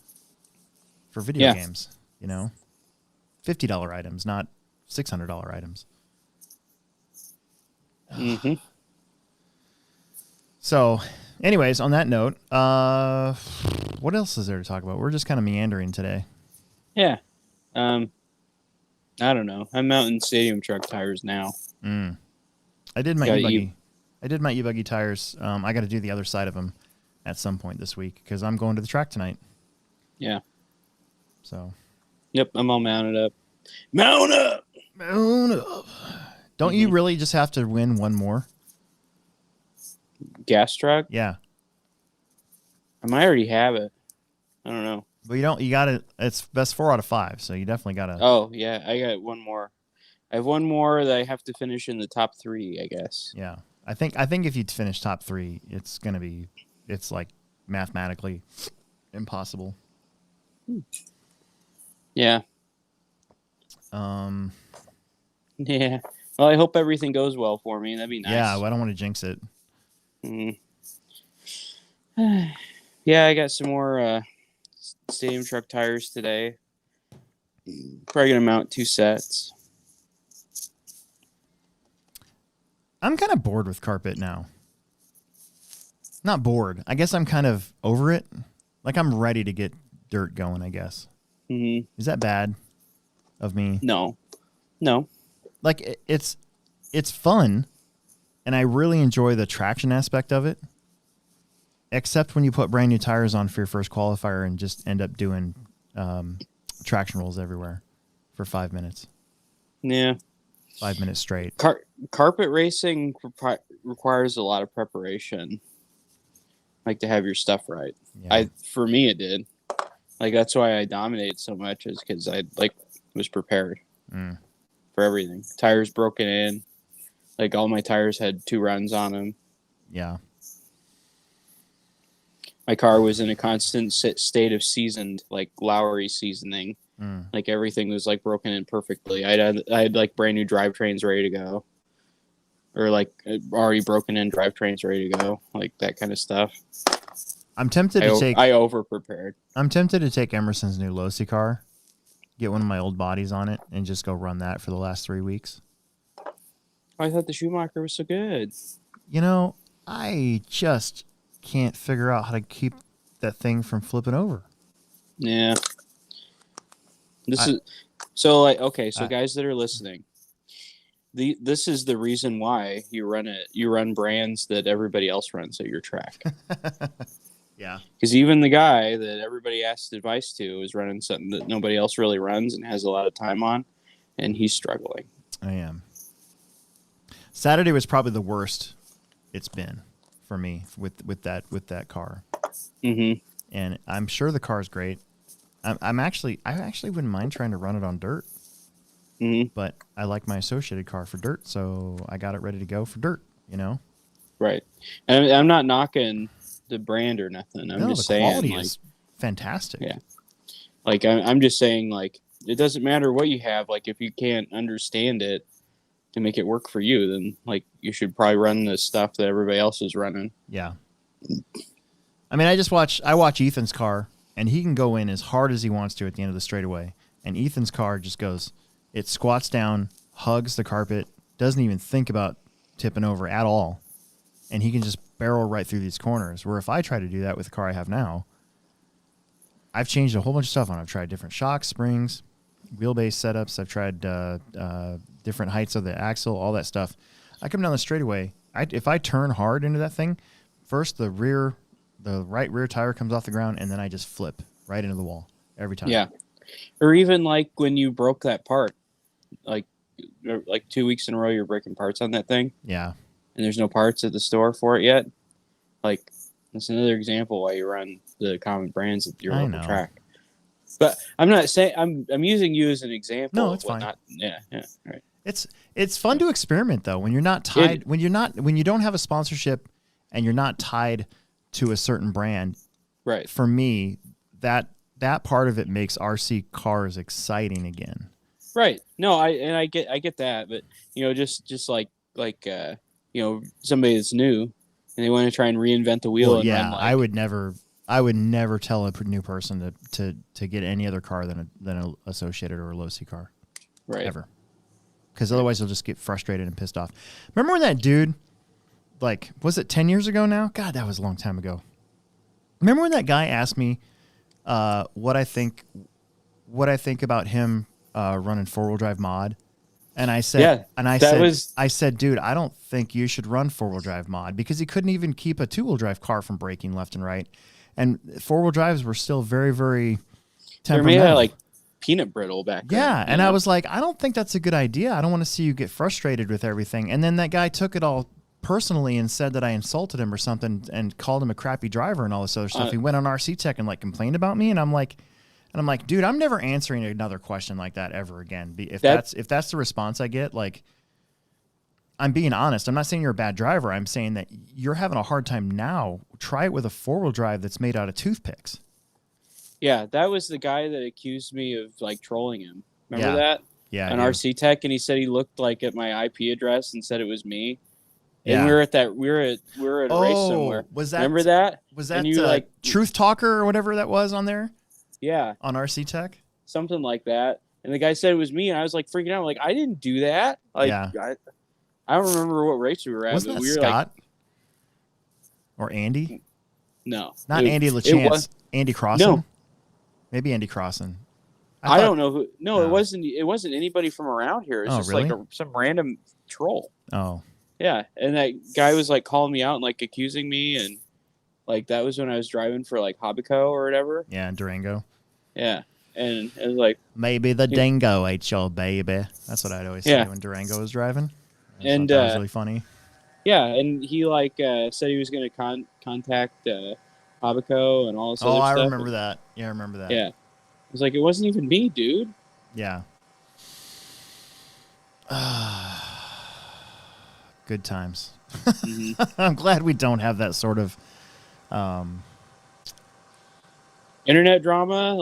for video games, $50 items, not $600 items. So anyways, on that note, what else is there to talk about? We're just kind of meandering today. Yeah. I don't know. I'm mounting stadium truck tires now. I did my e-buggy. I did my e-buggy tires. I got to do the other side of them at some point this week because I'm going to the track tonight. Yeah. So. Yep, I'm all mounted up. Mount up! Mount up. Don't you really just have to win one more? Gas truck? Yeah. I might already have it. I don't know. But you got it. It's best 4 out of 5, so you definitely got to. Oh, yeah. I got one more. I have one more that I have to finish in the top 3, I guess. Yeah. I think if you finish top 3, it's like mathematically impossible. Yeah. Yeah. Well, I hope everything goes well for me. That'd be nice. Yeah, well, I don't want to jinx it. Yeah, I got some more stadium truck tires today. Probably gonna mount 2 sets. I'm kind of bored with carpet now. Not bored. I guess I'm kind of over it. Like I'm ready to get dirt going, I guess. Is that bad of me? No. Like it's fun, and I really enjoy the traction aspect of it. Except when you put brand new tires on for your first qualifier and just end up doing traction rolls everywhere for 5 minutes. Yeah. 5 minutes straight. Carpet racing requires a lot of preparation. Like to have your stuff right. Yeah. For me, it did. Like that's why I dominated so much, is because I was prepared for everything. Tires broken in. Like all my tires had 2 runs on them. Yeah. My car was in a constant state of seasoned, like Lowry seasoning. Like everything was like broken in perfectly. I had like brand new drivetrains ready to go, or like already broken in drivetrains ready to go, like that kind of stuff. I'm tempted to take. I over prepared. I'm tempted to take Emerson's new Losi car, get one of my old bodies on it, and just go run that for the last 3 weeks. I thought the Schumacher was so good. You know, I just can't figure out how to keep that thing from flipping over. Yeah. So guys that are listening, this is the reason why you run brands that everybody else runs at your track. Yeah. Because even the guy that everybody asks advice to is running something that nobody else really runs and has a lot of time on, and he's struggling. I am. Saturday was probably the worst it's been for me with that car. Mm-hmm. And I'm sure the car's great. I actually wouldn't mind trying to run it on dirt. Mm-hmm. But I like my associated car for dirt, so I got it ready to go for dirt, you know? Right. And I'm not knocking the brand or nothing. I'm just the saying, quality is fantastic. Yeah. Like, I'm just saying, like, it doesn't matter what you have. Like, if you can't understand it to make it work for you, then, like, you should probably run the stuff that everybody else is running. Yeah. I mean, I watch Ethan's car, and he can go in as hard as he wants to at the end of the straightaway. And Ethan's car just goes, it squats down, hugs the carpet, doesn't even think about tipping over at all. And he can just barrel right through these corners. Where if I try to do that with the car I have now, I've changed a whole bunch of stuff on it. I've tried different shocks, springs, wheelbase setups. I've tried different heights of the axle, all that stuff. I come down the straightaway. If I turn hard into that thing, first the right rear tire comes off the ground, and then I just flip right into the wall every time. Yeah. Or even like when you broke that part, like 2 weeks in a row, you're breaking parts on that thing. Yeah. And there's no parts at the store for it yet. Like, that's another example why you run the common brands at your local track. But I'm not saying I'm using you as an example. No, it's fine. Yeah, right. It's fun to experiment though when you're not tied when you don't have a sponsorship and you're not tied to a certain brand. Right. For me, that part of it makes RC cars exciting again. Right. No, I get that, but just like somebody that's new and they want to try and reinvent the wheel. Well, yeah, I would never tell a new person to get any other car than an Associated or a low C car. Right. Ever. Because otherwise they'll just get frustrated and pissed off. Remember when that dude, like, was it 10 years ago now? God, that was a long time ago. Remember when that guy asked me what I think about him running 4-wheel drive mod? And I said, I said, dude, I don't think you should run 4-wheel drive mod, because he couldn't even keep a 2-wheel drive car from braking left and right. And 4-wheel drives were still very, very temperamental. They're made out of like peanut brittle back then. Yeah, and I was like, I don't think that's a good idea. I don't want to see you get frustrated with everything. And then that guy took it all personally and said that I insulted him or something and called him a crappy driver and all this other stuff. He went on RC Tech and like complained about me, and I'm like, dude, I'm never answering another question like that ever again. If that's the response I get, like, I'm being honest. I'm not saying you're a bad driver. I'm saying that you're having a hard time now. Try it with a 4-wheel drive that's made out of toothpicks. Yeah, that was the guy that accused me of like trolling him. Remember that? Yeah. On RC Tech, and he said he looked like at my IP address and said it was me. And Yeah. we were at a race somewhere. Remember that? Was that you Truth Talker or whatever that was on there? Yeah. On RC Tech? Something like that. And the guy said it was me, and I was like freaking out. Like, I didn't do that. Like, yeah. I don't remember what race we were at. Wasn't that we were Scott? Or Andy? No. Not Andy LaChance. Andy Crossan? No. Maybe Andy Crossan. I don't know who. No, it wasn't anybody from around here. It's just really? like some random troll. Oh. Yeah, and that guy was like calling me out and like accusing me, and like that was when I was driving for like Hobbyco or whatever. Yeah, in Durango. Yeah, and it was like maybe the dingo ate your baby. That's what I'd always say when Durango was driving. And that was really funny. Yeah, and he like said he was going to contact Hobbyco and all this other stuff. I remember that. Yeah, I remember that. Yeah, I was like, it wasn't even me, dude. Yeah. Good times. Mm-hmm. I'm glad we don't have that sort of internet drama,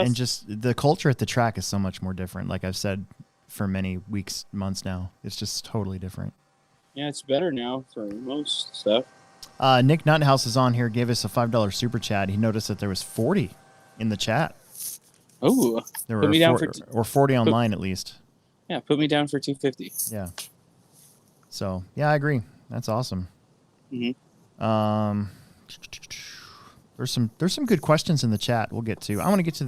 and just the culture at the track is so much more different. Like I've said for many weeks, months now, it's just totally different. Yeah, it's better now for most stuff. Nick Nuthouse is on here, gave us a $5 super chat. He noticed that there was 40 in the chat. Oh, there were 40 online at least. Yeah, put me down for 250. Yeah. So yeah, I agree. That's awesome. Mm-hmm. There's some good questions in the chat. We'll get to. I want to get to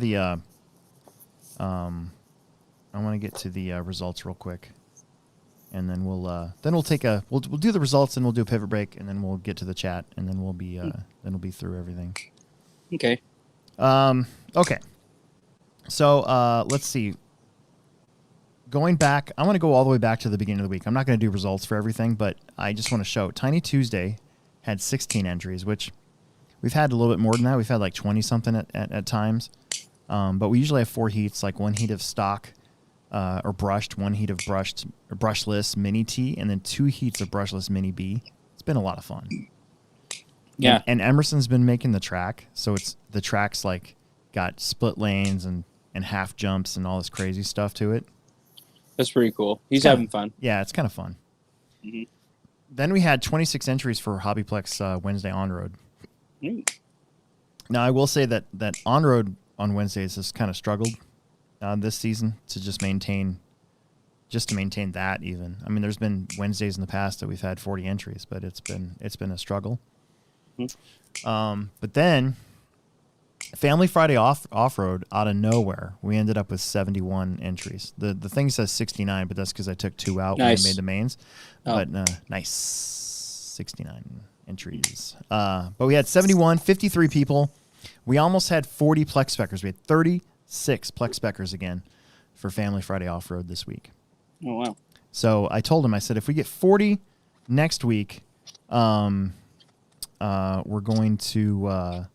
the results real quick, and then we'll take a we'll do the results and we'll do a pivot break, and then we'll get to the chat, and then we'll be through everything. Okay. Okay. So let's see. Going back, I want to go all the way back to the beginning of the week. I'm not going to do results for everything, but I just want to show. Tiny Tuesday had 16 entries, which we've had a little bit more than that. We've had like 20 something at times, but we usually have 4 heats, like 1 heat of stock or brushed, 1 heat of brushed or brushless mini T, and then 2 heats of brushless mini B. It's been a lot of fun. Yeah. And Emerson's been making the track, so the track's like got split lanes and half jumps and all this crazy stuff to it. That's pretty cool. He's having fun. Yeah, it's kind of fun. Mm-hmm. Then we had 26 entries for Hobbyplex Wednesday on-road. Mm. Now, I will say that on-road on Wednesdays has kind of struggled this season to just maintain that even. I mean, there's been Wednesdays in the past that we've had 40 entries, but it's been a struggle. Mm-hmm. But then Family Friday off-road, out of nowhere, we ended up with 71 entries. The thing says 69, but that's because I took 2 out when I made the mains. Oh. But nice, 69 entries. But we had 71, 53 people. We almost had 40 Plex speckers. We had 36 Plex speckers again for Family Friday off-road this week. Oh, wow. So I told him, I said, if we get 40 next week, we're going to...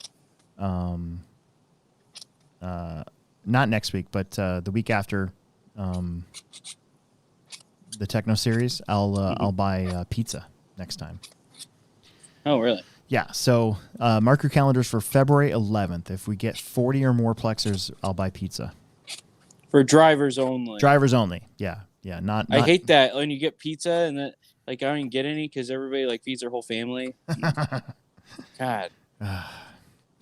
not next week, but the week after the Techno Series, I'll buy pizza next time. Oh, really? Yeah. So mark your calendars for February 11th. If we get 40 or more Plexers, I'll buy pizza. For drivers only. Drivers only. Yeah. Yeah. Not. I hate that when you get pizza and that like I don't even get any because everybody like feeds their whole family. God.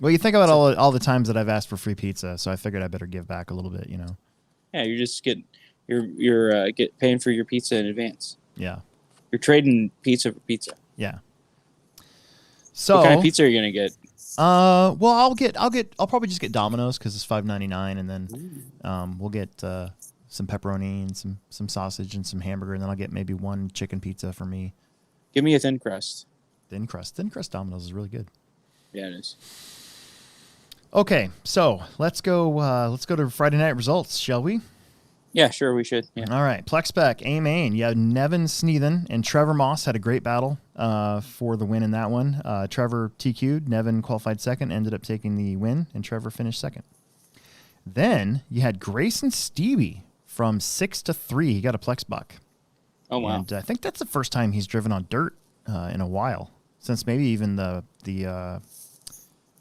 Well, you think about all the times that I've asked for free pizza, so I figured I better give back a little bit, you know. Yeah, you're just you're paying for your pizza in advance. Yeah. You're trading pizza for pizza. Yeah. So what kind of pizza are you gonna get? Well, I'll probably just get Domino's because it's $5.99, and then we'll get some pepperoni and some sausage and some hamburger, and then I'll get maybe 1 chicken pizza for me. Give me a thin crust. Thin crust Domino's is really good. Yeah, it is. Okay, so let's go to Friday night results, shall we? Yeah, sure, we should. Yeah. All right, Plex Spec, A-Main. Yeah, Nevin Sneathen and Trevor Moss had a great battle for the win in that one. Trevor TQ'd, Nevin qualified second, ended up taking the win, and Trevor finished second. Then you had Grayson Stevie from 6 to 3. He got a Plex Buck. Oh, wow. And I think that's the first time he's driven on dirt in a while, since maybe even the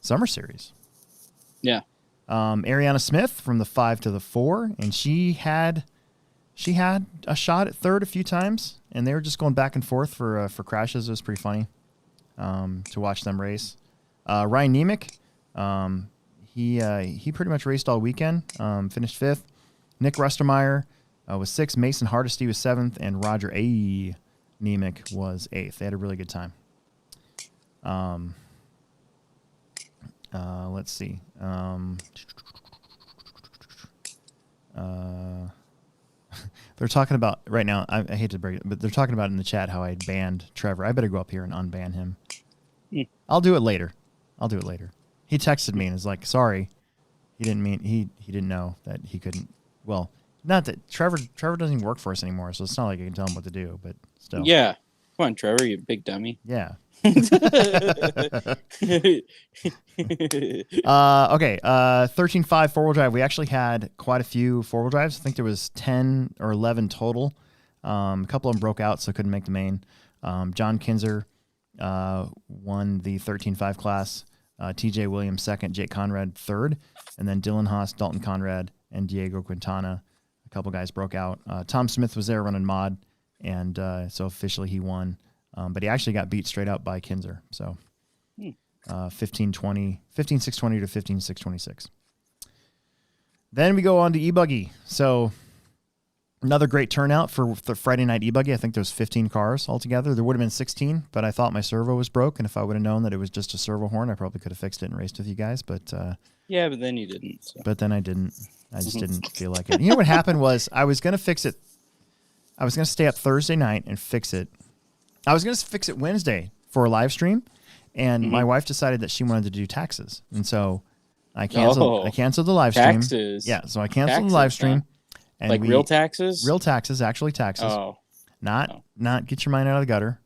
Summer Series. Yeah. Ariana Smith from the 5 to the 4, and she had a shot at third a few times, and they were just going back and forth for crashes. It was pretty funny to watch them race. Ryan Nemec, he pretty much raced all weekend, finished 5th. Nick Rustermeyer was 6th. Mason Hardesty was 7th, and Roger A. Nemec was 8th. They had a really good time. Let's see. They're talking about right now. I hate to break it, but they're talking about in the chat how I banned Trevor. I better go up here and unban him. I'll do it later. He texted me and is like, "Sorry, he didn't mean he didn't know that he couldn't." Well, not that Trevor doesn't even work for us anymore, so it's not like I can tell him what to do. But still, Yeah. Come on, Trevor, you big dummy. yeah. Okay. 13.5 four-wheel drive. We actually had quite a few four-wheel drives. I think there was 10 or 11 total. A couple of them broke out, so couldn't make the main. John Kinzer won the 13.5 class. TJ Williams second, Jake Conrad third, and then Dylan Haas, Dalton Conrad, and Diego Quintana. A couple guys broke out. Tom Smith was there running mod, and so officially he won. But he actually got beat straight up by Kinzer. So 15-620 to 15-626. Then we go on to e-buggy. So Another great turnout for the Friday night e-buggy. I think there was 15 cars altogether. There would have been 16, but I thought my servo was broke, and if I would have known that it was just a servo horn, I probably could have fixed it and raced with you guys. But yeah, but then you didn't. So. But then I didn't. I just didn't feel like it. You know what happened was I was gonna fix it. I was gonna stay up Thursday night and fix it. I was gonna fix it Wednesday for a live stream, and my wife decided that she wanted to do taxes, and so I canceled. I canceled the live stream. Taxes. Yeah, so I canceled the live stream. Huh? And like real taxes? Real taxes, actually taxes. Oh. Not get your mind out of the gutter.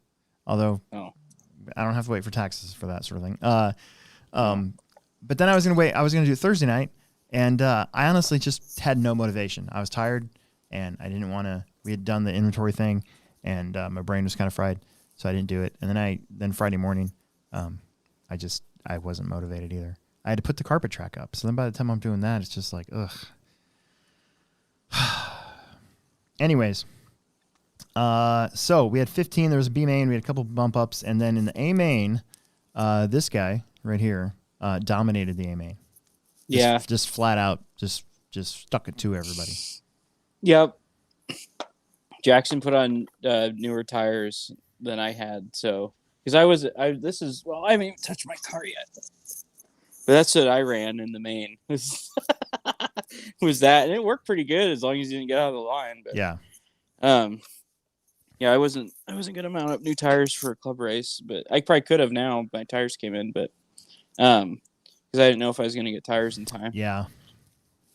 Although I don't have to wait for taxes for that sort of thing. But then I was gonna wait. I was gonna do it Thursday night, and I honestly just had no motivation. I was tired, and I didn't want to. We had done the inventory thing, and my brain was kind of fried, so I didn't do it. And then Friday morning, I wasn't motivated either. I had to put the carpet track up. So then by the time I'm doing that, it's just like ugh. Anyways, so we had 15. There was a B main. We had a couple bump ups, and then in the A main, this guy right here dominated the A main. Just flat out, just stuck it to everybody. Yep. Jackson put on newer tires than I had, so because I haven't even touched my car yet. But that's what I ran in the main. Was that, and it worked pretty good as long as you didn't get out of the line. But yeah, I wasn't gonna mount up new tires for a club race, but I probably could have now. My tires came in, but because I didn't know if I was gonna get tires in time. Yeah,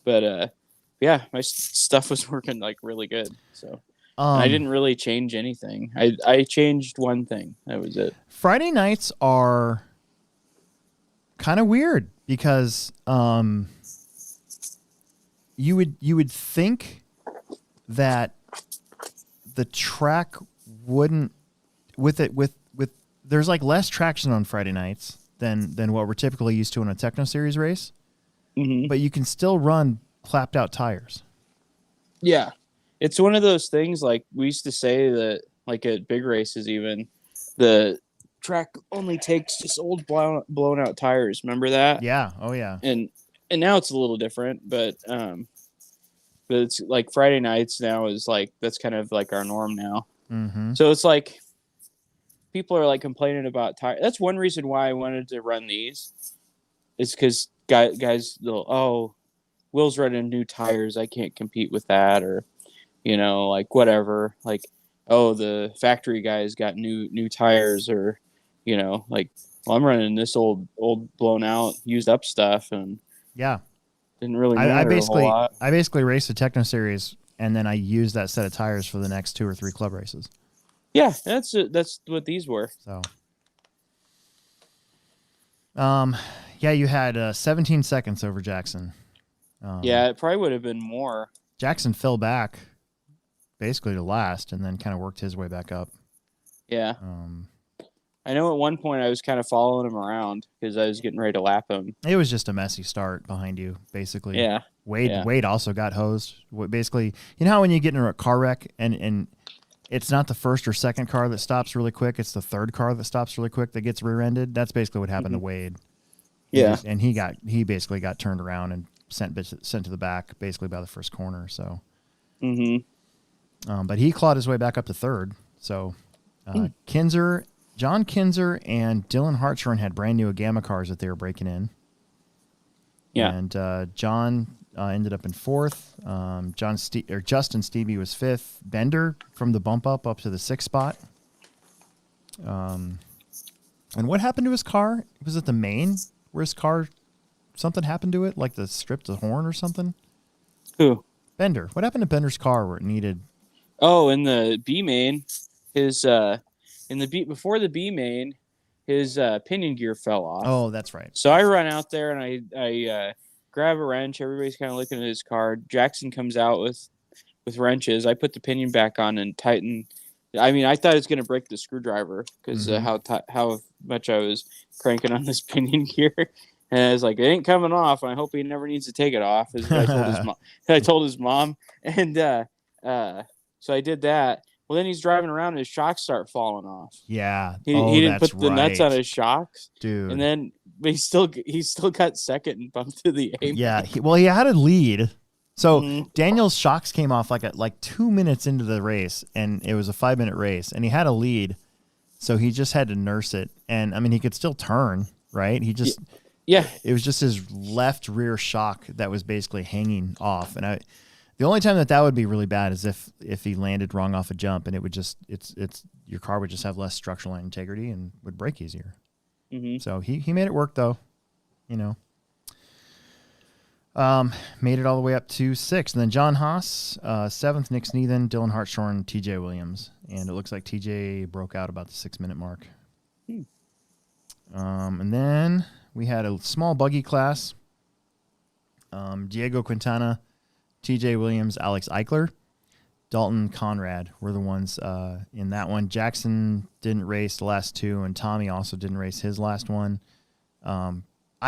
but yeah, my stuff was working like really good. So I didn't really change anything. I changed one thing. That was it. Friday nights are kind of weird because you would think that the track wouldn't with there's like less traction on Friday nights than what we're typically used to in a Techno Series race, but you can still run clapped out tires. Yeah, it's one of those things like we used to say that like at big races even the track only takes just old blown out tires. Remember that? Yeah. Oh yeah. And now it's a little different, but it's like Friday nights now is like that's kind of like our norm now. Mm-hmm. So it's like people are like complaining about tires. That's one reason why I wanted to run these. It's because guys, Will's running new tires. I can't compete with that, or like whatever. Like, oh, the factory guys got new tires, or like, well, I'm running this old blown out used up stuff, and yeah. Didn't really matter a whole lot. I basically raced the Techno Series, and then I used that set of tires for the next 2 or 3 club races. Yeah, that's what these were. So, yeah, you had 17 seconds over Jackson. Yeah, it probably would have been more. Jackson fell back basically to last, and then kind of worked his way back up. Yeah. I know at one point I was kind of following him around because I was getting ready to lap him. It was just a messy start behind you, basically. Yeah. Wade also got hosed. Basically, you know how when you get in a car wreck and it's not the first or second car that stops really quick, it's the third car that stops really quick that gets rear-ended? That's basically what happened to Wade. Yeah. He basically got turned around and sent to the back basically by the first corner. So. But he clawed his way back up to third. So John Kinzer and Dylan Hartshorn had brand new Gamma cars that they were breaking in. Yeah. And John ended up in fourth. Justin Stevie was fifth. Bender from the bump up to the 6th spot. And what happened to his car? Was it the main where his car, something happened to it? Like the stripped the horn or something? Who? Bender. What happened to Bender's car where it needed? Oh, in the B main, before the B main, his pinion gear fell off. Oh, that's right. So I run out there and I grab a wrench. Everybody's kind of looking at his car. Jackson comes out with wrenches. I put the pinion back on and tighten. I mean, I thought it was going to break the screwdriver because how much I was cranking on this pinion gear. And I was like, it ain't coming off. And I hope he never needs to take it off. Is what I told his mom. And so I did that. Well, then he's driving around and his shocks start falling off. Yeah. He didn't put the nuts on his shocks. Dude. And then he still got second and bumped to the A. Yeah. He had a lead. So Daniel's shocks came off like 2 minutes into the race, and it was a 5-minute race, and he had a lead, so he just had to nurse it. And I mean, he could still turn, right? He just it was just his left rear shock that was basically hanging off. And the only time that would be really bad is if he landed wrong off a jump, and it would just your car would just have less structural integrity and would brake easier. So he made it work though, you know. Made it all the way up to 6th. And then John Haas, 7th, Nick Sneathen, Dylan Hartshorn, TJ Williams. And it looks like TJ broke out about the 6-minute mark. And then we had a small buggy class. Diego Quintana, TJ Williams, Alex Eichler, Dalton Conrad were the ones in that one. Jackson didn't race the last 2, and Tommy also didn't race his last one.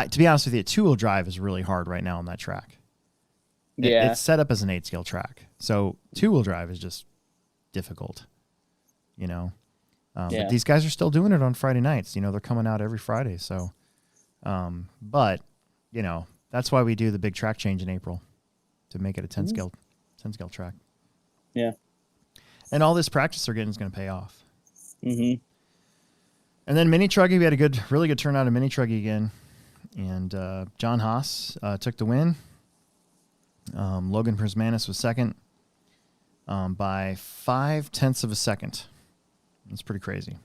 To be honest with you, 2-wheel drive is really hard right now on that track. It's set up as an 8-scale track. So 2-wheel drive is just difficult, you know. But these guys are still doing it on Friday nights. You know, they're coming out every Friday. So, but, you know, that's why we do the big track change in April to make it a 10-scale track. Yeah. And all this practice they're getting is going to pay off. And then mini truggy, we had a really good turnout of mini truggy again. And John Haas took the win. Logan Prismanis was second by 0.5 of a second. That's pretty crazy.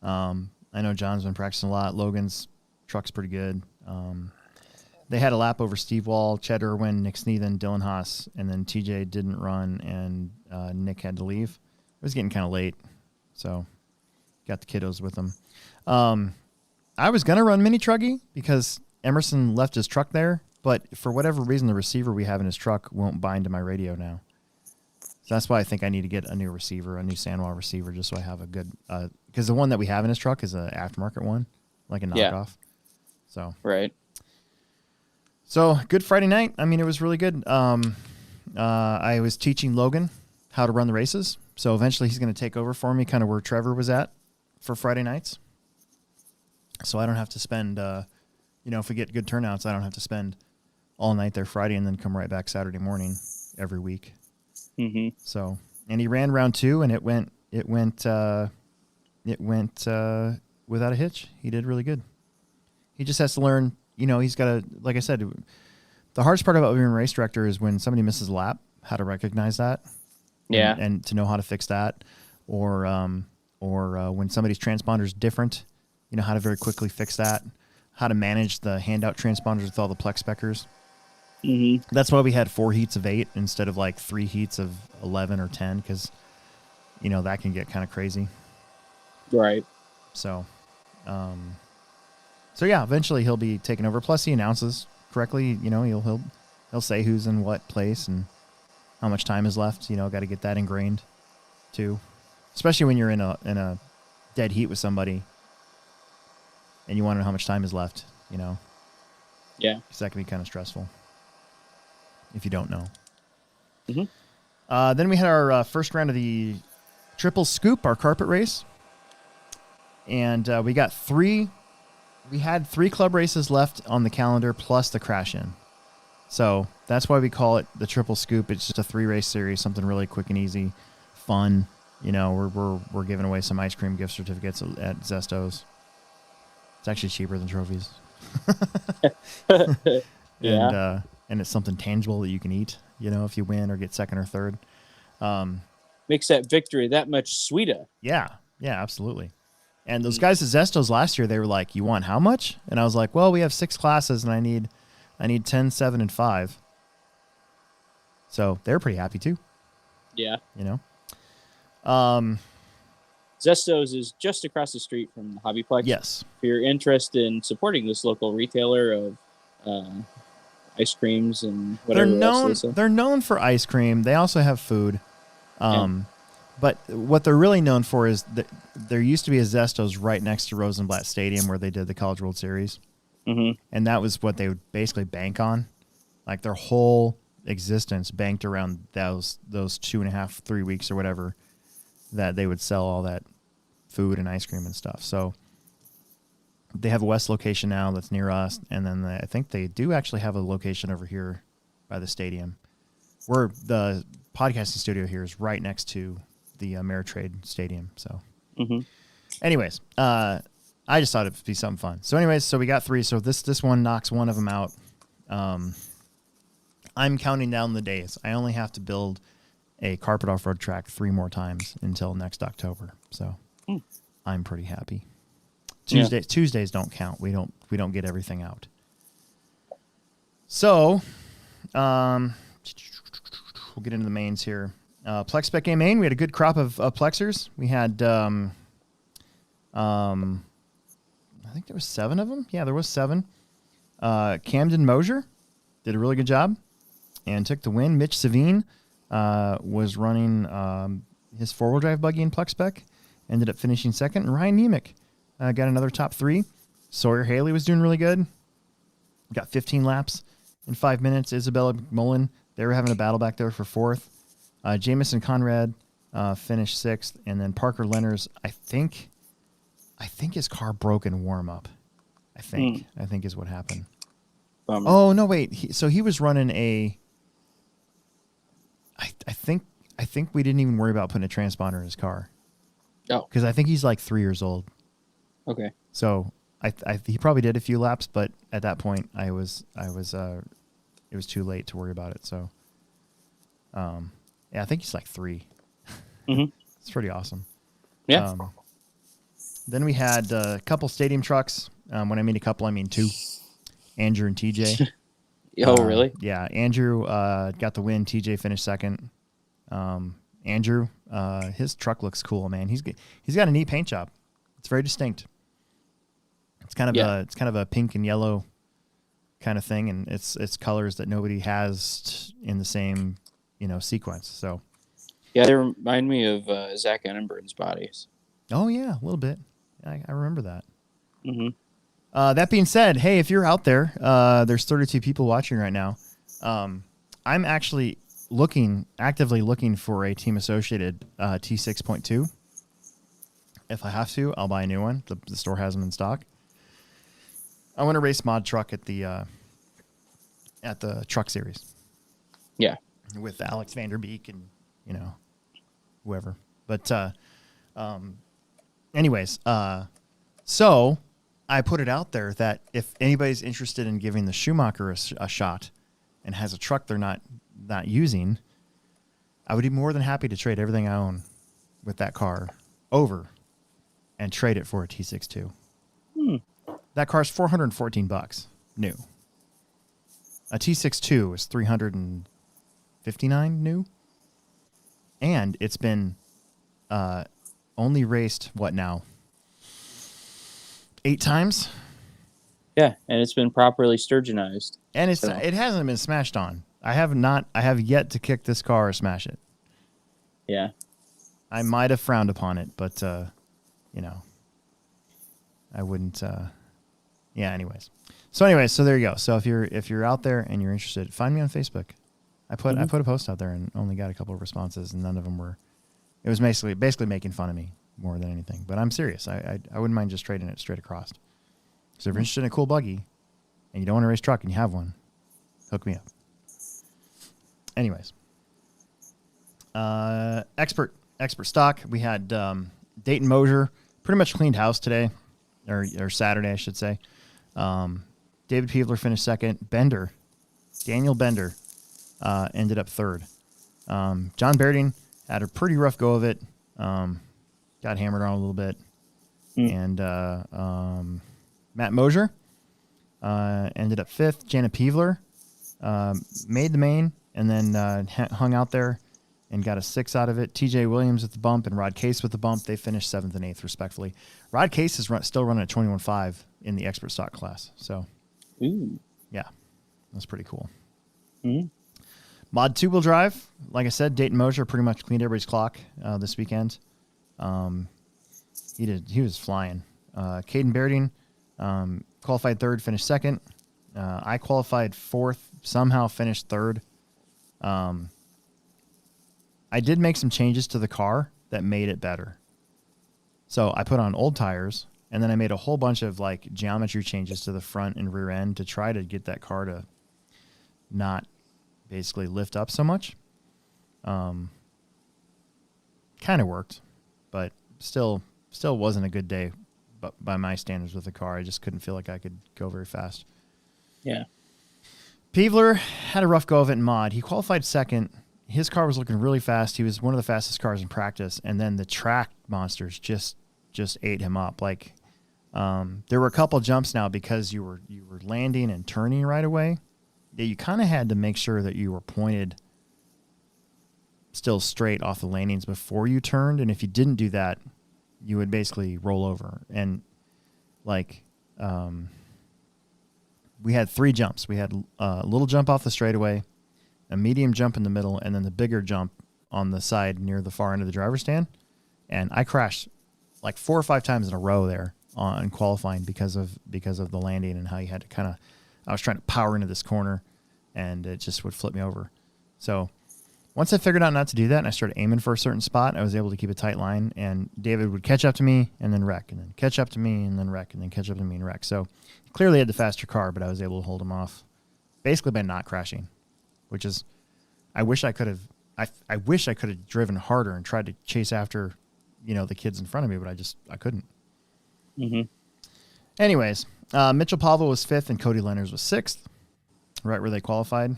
I know John's been practicing a lot. Logan's truck's pretty good. They had a lap over Steve Wall, Chet Irwin, Nick Sneathen, Dylan Haas, and then TJ didn't run, and Nick had to leave. It was getting kind of late, so got the kiddos with them. I was going to run mini truggy because Emerson left his truck there, but for whatever reason, the receiver we have in his truck won't bind to my radio now. So that's why I think I need to get a new receiver, a new Sanwa receiver, just so I have a good, because the one that we have in his truck is an aftermarket one, like a knockoff. So, right. So good Friday night. I mean, it was really good. I was teaching Logan how to run the races. So eventually he's going to take over for me, kind of where Trevor was at for Friday nights. So I don't have to spend, if we get good turnouts, I don't have to spend all night there Friday and then come right back Saturday morning every week. So, and he ran round 2 and it went without a hitch. He did really good. He just has to learn, he's got to, like I said, the hardest part about being a race director is when somebody misses a lap, how to recognize that. And to know how to fix that. Or when somebody's transponder is different, how to very quickly fix that, how to manage the handout transponders with all the Plex speckers. That's why we had 4 heats of 8 instead of like 3 heats of 11 or 10, because, that can get kind of crazy. Right. So, yeah, eventually he'll be taking over. Plus he announces correctly, he'll say who's in what place and how much time is left. Got to get that ingrained too, especially when you're in a dead heat with somebody and you want to know how much time is left, Yeah. Because that can be kind of stressful if you don't know. Then we had our first round of the triple scoop, our carpet race. And we had 3 club races left on the calendar plus the crash in. So that's why we call it the triple scoop. It's just a 3-race series, something really quick and easy, fun. We're giving away some ice cream gift certificates at Zesto's. It's actually cheaper than trophies. And it's something tangible that you can eat, if you win or get second or third. Makes that victory that much sweeter. Yeah, absolutely. And those guys at Zesto's last year, they were like, "You want how much?" And I was like, "Well, we have 6 classes, and I need 10, 7, and 5." So they're pretty happy too. Yeah. Zesto's is just across the street from the Hobbyplex. Yes. If you're interested in supporting this local retailer of ice creams and whatever they're known for ice cream. They also have food. But what they're really known for is that there used to be a Zesto's right next to Rosenblatt Stadium where they did the College World Series. And that was what they would basically bank on. Like their whole existence banked around those 2.5, 3 weeks or whatever that they would sell all that food and ice cream and stuff. So They have a west location now that's near us, and then I think they do actually have a location over here by the stadium. Where the podcasting studio here is right next to the Ameritrade Stadium. So, anyways, I just thought it'd be something fun. So, anyways, so we got 3. So this one knocks one of them out. I'm counting down the days. I only have to build a carpet off-road track 3 more times until next October. So, I'm pretty happy. Tuesdays don't count. We don't get everything out. So, we'll get into the mains here. Plex Spec A main. We had a good crop of Plexers. We had, I think there was 7 of them. Yeah, there was 7. Camden Mosier did a really good job and took the win. Mitch Savine was running his 4-wheel drive buggy in Plex Spec. Ended up finishing second. And Ryan Nemec got another top 3. Sawyer Haley was doing really good. Got 15 laps in 5 minutes. Isabella McMullen, they were having a battle back there for 4th. Jamison Conrad finished 6th. And then Parker Lenners, I think his car broke in warm-up. I think is what happened. Bummer. Oh, no, wait. He was running a... I think we didn't even worry about putting a transponder in his car. Oh. Because I think he's like 3 years old. Okay. So he probably did a few laps, but at that point it was too late to worry about it. So, yeah, I think he's like 3. It's pretty awesome. Yeah. Then we had a couple stadium trucks. When I mean a couple, I mean 2. Andrew and TJ. Oh, really? Yeah. Andrew got the win. TJ finished second. Andrew, his truck looks cool, man. He's got a neat paint job. It's very distinct. It's kind of a pink and yellow kind of thing, and it's colors that nobody has in the same sequence. So yeah, they remind me of Zach Enenburn's bodies. Oh yeah, a little bit. I remember that. Mm-hmm. That being said, hey, if you're out there, there's 32 people watching right now. I'm actually actively looking for a Team Associated T6.2. If I have to, I'll buy a new one. The store has them in stock. I want to race mod truck at the truck series. Yeah, with Alex Vanderbeek and whoever. But anyways, so I put it out there that if anybody's interested in giving the Schumacher a shot and has a truck they're not using, I would be more than happy to trade everything I own with that car over and trade it for a T62. That car's $414 new. A T62 is $359 new, and it's been only raced 8 times. Yeah, and it's been properly sturgeonized, and it hasn't been smashed on. I have yet to kick this car or smash it. Yeah, I might have frowned upon it, but I wouldn't. Yeah. Anyways, so there you go. So if you're out there and you're interested, find me on Facebook. I put a post out there and only got a couple of responses, and none of them were. It was basically making fun of me more than anything. But I'm serious. I wouldn't mind just trading it straight across. So if you're interested in a cool buggy, and you don't want to race truck and you have one, hook me up. Anyways, expert stock. We had Dayton Mosier pretty much cleaned house today, or Saturday, I should say. David Peevler finished second. Daniel Bender, ended up third. John Berding had a pretty rough go of it. Got hammered on a little bit. And Matt Mosier ended up fifth. Jana Peevler made the main and then hung out there and got a 6 out of it. TJ Williams with the bump and Rod Case with the bump. They finished 7th and 8th, respectively. Rod Case is still running a 21.5 in the expert stock class. So, yeah, that's pretty cool. Mod 2-wheel drive. Like I said, Dayton Mosier pretty much cleaned everybody's clock this weekend. He was flying. Caden Berding qualified third, finished second. I qualified fourth, somehow finished third. I did make some changes to the car that made it better. So I put on old tires And then I made a whole bunch of like geometry changes to the front and rear end to try to get that car to not basically lift up so much. Kind of worked, but still wasn't a good day but by my standards with the car. I just couldn't feel like I could go very fast. Yeah. Peevler had a rough go of it in mod. He qualified second. His car was looking really fast. He was one of the fastest cars in practice, and then the track monsters just ate him up. Like there were a couple jumps now because you were landing and turning right away. Yeah, you kind of had to make sure that you were pointed still straight off the landings before you turned, and if you didn't do that, you would basically roll over. And like we had 3 jumps. We had a little jump off the straightaway, a medium jump in the middle, and then the bigger jump on the side near the far end of the driver's stand. And I crashed like 4 or 5 times in a row there on qualifying because of the landing and how you had to I was trying to power into this corner and it just would flip me over. So once I figured out not to do that and I started aiming for a certain spot, I was able to keep a tight line, and David would catch up to me and then wreck, and then catch up to me and then wreck, and then catch up to me and wreck. So he clearly had the faster car, but I was able to hold him off basically by not crashing, which is, I wish I could have driven harder and tried to chase after, the kids in front of me, but I couldn't. Mm-hmm. Anyways, Mitchell Pavel was 5th and Cody Lenners was 6th, right where they qualified.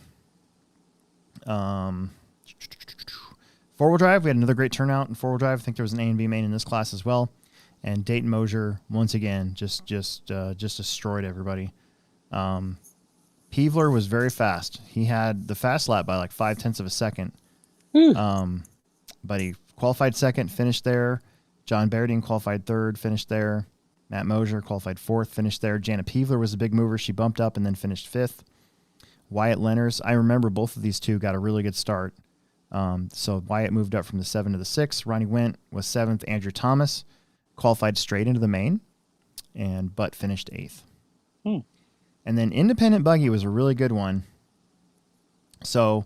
Four-wheel drive, we had another great turnout in four-wheel drive. I think there was an A and B main in this class as well. And Dayton Mosier, once again, just destroyed everybody. Peevler was very fast. He had the fast lap by like 0.5 of a second. But he qualified second, finished there. John Berding qualified third, finished there. Matt Mosier qualified 4th, finished there. Jana Peevler was a big mover. She bumped up and then finished 5th. Wyatt Lenners, I remember both of these two got a really good start. So Wyatt moved up from the 7 to the 6. Ronnie Went was 7th. Andrew Thomas qualified straight into the main, but finished 8th. And then Independent Buggy was a really good one. So,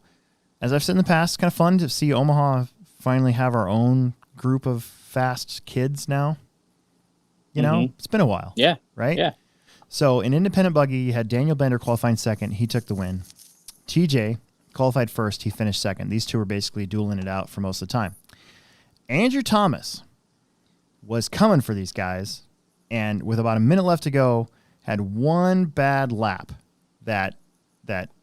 as I've said in the past, it's kind of fun to see Omaha finally have our own group of fast kids now. It's been a while. Yeah. Right? Yeah. So, in Independent Buggy, you had Daniel Bender qualifying second. He took the win. TJ qualified first. He finished second. These two were basically dueling it out for most of the time. Andrew Thomas was coming for these guys, and with about a minute left to go, had one bad lap that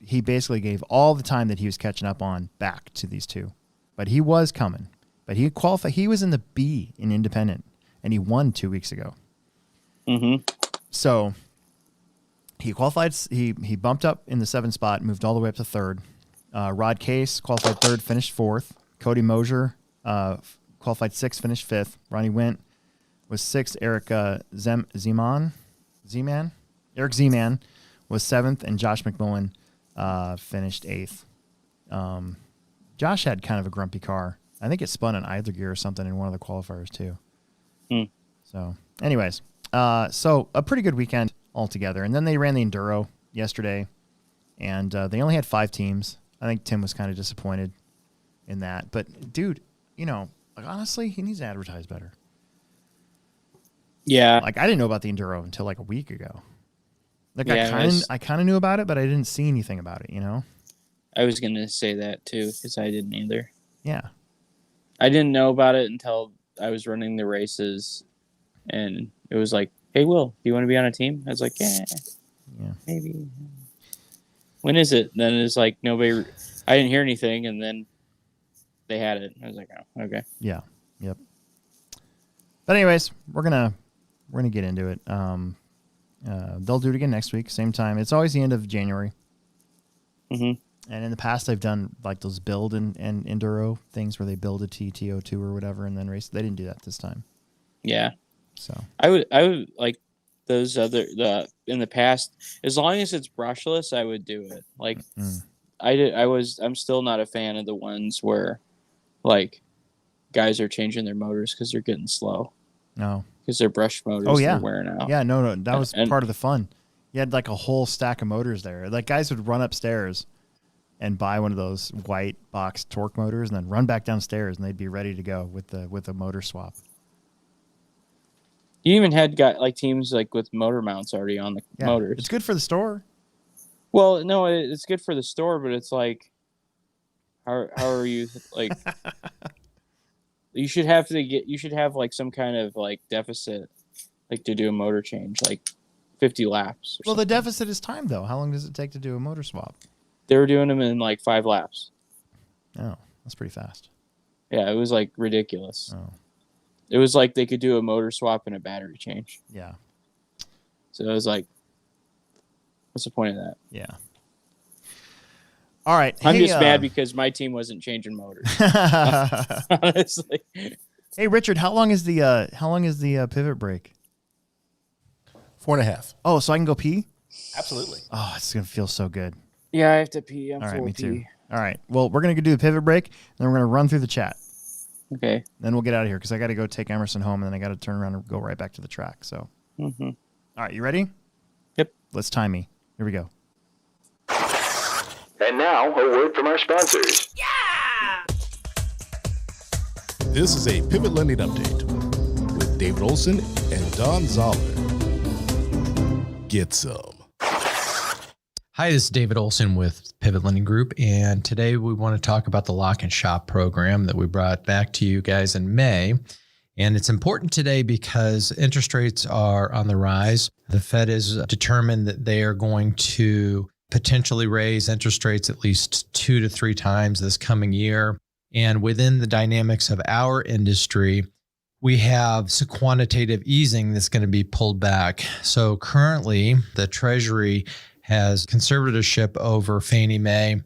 he basically gave all the time that he was catching up on back to these two. But he was coming. But he qualified. He was in the B in Independent, and he won 2 weeks ago. Mm-hmm. So he qualified. He bumped up in the 7th spot, moved all the way up to 3rd. Rod Case qualified 3rd, finished 4th. Cody Mosier qualified 6th, finished 5th. Ronnie Went was 6th. Eric Eric Z-Man was 7th, and Josh McMullen finished 8th. Josh had kind of a grumpy car. I think it spun an idler gear or something in one of the qualifiers too. So anyways, so a pretty good weekend altogether. And then they ran the Enduro yesterday, and they only had 5 teams. I think Tim was kind of disappointed in that. But, dude, honestly, he needs to advertise better. Yeah. Like, I didn't know about the Enduro until like a week ago. Like, Yeah, I kind of knew about it, but I didn't see anything about it, I was going to say that too, because I didn't either. Yeah. I didn't know about it until I was running the races, and it was like, hey, Will, do you want to be on a team? I was like, yeah, maybe. When is it? Then it's like nobody. I didn't hear anything, and then they had it. I was like, oh, okay. Yeah. Yep. But anyways, we're gonna get into it. They'll do it again next week, same time. It's always the end of January. Mm-hmm. And in the past, I've done like those build and enduro things where they build a TTO2 or whatever and then race. They didn't do that this time. Yeah. So I would like those in the past, as long as it's brushless, I would do it. Like I'm still not a fan of the ones where like guys are changing their motors because they're getting slow. No. Because their brush motors are wearing out. Yeah, no. That was part of the fun. You had like a whole stack of motors there. Like guys would run upstairs and buy one of those white box torque motors and then run back downstairs and they'd be ready to go with the motor swap. You even had got like teams like with motor mounts already on the motors. It's good for the store. Well, no, it's good for the store, but it's like, how are you like? You should have like some kind of like deficit, like to do a motor change, like 50 laps. Well, the deficit is time though. How long does it take to do a motor swap? They were doing them in like 5 laps. Oh, that's pretty fast. Yeah, it was like ridiculous. Oh. It was like they could do a motor swap and a battery change. Yeah. So it was like, what's the point of that? Yeah. All right. I'm just mad because my team wasn't changing motors. Honestly. Hey, Richard, how long is the pivot break? 4.5. Oh, so I can go pee? Absolutely. Oh, it's gonna feel so good. Yeah, I have to pee. I'm All right, full me of pee. too. All right. Well, we're gonna do the pivot break, and then we're gonna run through the chat. Okay. Then we'll get out of here because I got to go take Emerson home, and then I got to turn around and go right back to the track. So, All right, you ready? Yep. Let's time me. Here we go. And now, a word from our sponsors. This is a Pivot Lending Update with David Olson and Don Zoller. Get some. Hi, this is David Olson with Pivot Lending Group, and today we want to talk about the Lock and Shop program that we brought back to you guys in May. And it's important today because interest rates are on the rise. The Fed is determined that they are going to potentially raise interest rates at least 2 to 3 times this coming year. And within the dynamics of our industry, we have some quantitative easing that's going to be pulled back. So currently, the Treasury has conservatorship over Fannie Mae,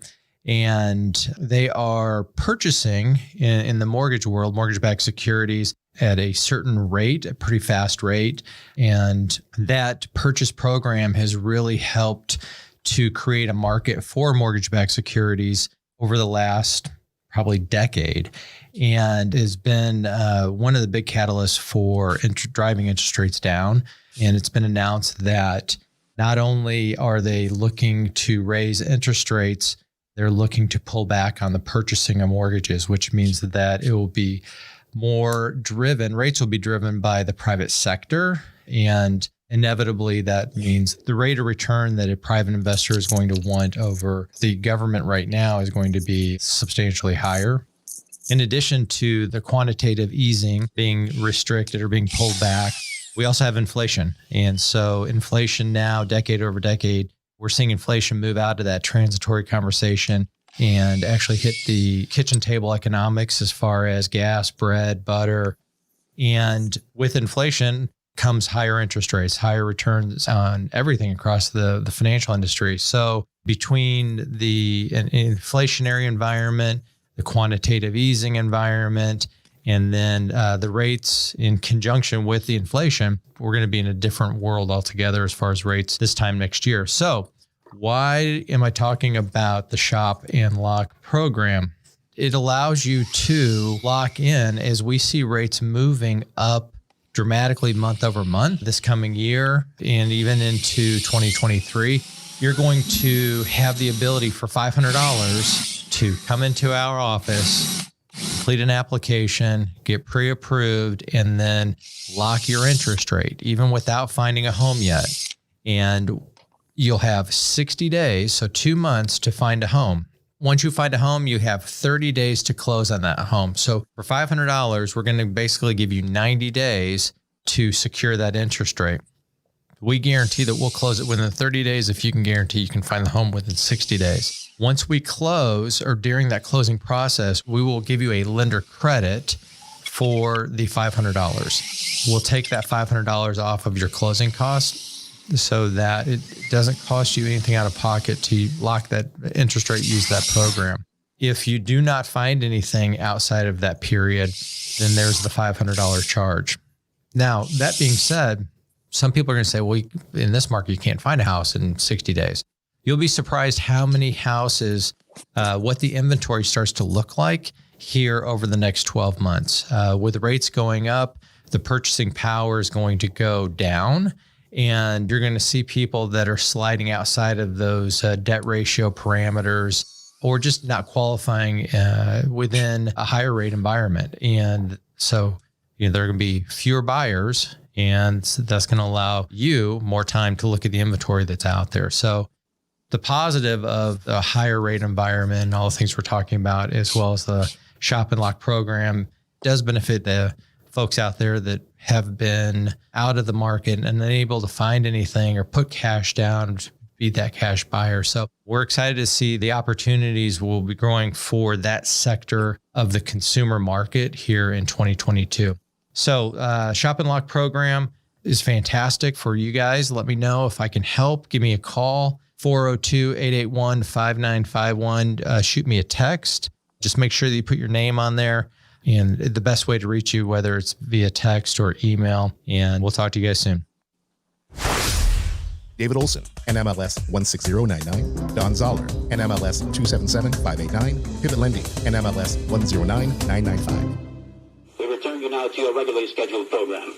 and they are purchasing in the mortgage world, mortgage-backed securities at a certain rate, a pretty fast rate. And that purchase program has really helped to create a market for mortgage-backed securities over the last probably decade, and has been one of the big catalysts for driving interest rates down. And it's been announced that not only are they looking to raise interest rates, they're looking to pull back on the purchasing of mortgages, which means that it will be more driven, rates will be driven by the private sector. And inevitably, that means the rate of return that a private investor is going to want over the government right now is going to be substantially higher. In addition to the quantitative easing being restricted or being pulled back, we also have inflation. And so inflation now, decade over decade, we're seeing inflation move out of that transitory conversation and actually hit the kitchen table economics as far as gas, bread, butter. And with inflation comes higher interest rates, higher returns on everything across the financial industry. So between the inflationary environment, the quantitative easing environment, and then the rates in conjunction with the inflation, we're going to be in a different world altogether as far as rates this time next year. So why am I talking about the Shop and Lock program? It allows you to lock in as we see rates moving up dramatically month over month this coming year and even into 2023. You're going to have the ability for $500 to come into our office, complete an application, get pre-approved, and then lock your interest rate, even without finding a home yet. And you'll have 60 days, so 2 months to find a home. Once you find a home, you have 30 days to close on that home. So for $500, we're going to basically give you 90 days to secure that interest rate. We guarantee that we'll close it within 30 days if you can guarantee you can find the home within 60 days. Once we close, or during that closing process, we will give you a lender credit for the $500. We'll take that $500 off of your closing costs so that it doesn't cost you anything out of pocket to lock that interest rate, use that program. If you do not find anything outside of that period, then there's the $500 charge. Now, that being said, some people are going to say, well, in this market, you can't find a house in 60 days. You'll be surprised how many houses, what the inventory starts to look like here over the next 12 months. With the rates going up, the purchasing power is going to go down, and you're going to see people that are sliding outside of those debt ratio parameters or just not qualifying within a higher rate environment. And so, there are going to be fewer buyers, and that's going to allow you more time to look at the inventory that's out there. So the positive of the higher rate environment and all the things we're talking about, as well as the shop and lock program, does benefit the folks out there that have been out of the market and unable to find anything or put cash down to be that cash buyer. So we're excited to see the opportunities will be growing for that sector of the consumer market here in 2022. So shop and lock program is fantastic for you guys. Let me know if I can help. Give me a call, 402-881-5951. Shoot me a text. Just make sure that you put your name on there and the best way to reach you, whether it's via text or email. And we'll talk to you guys soon. David Olson, NMLS 16099. Don Zoller, NMLS 277589. Pivot Lending, NMLS 109995. We return you now to your regularly scheduled program.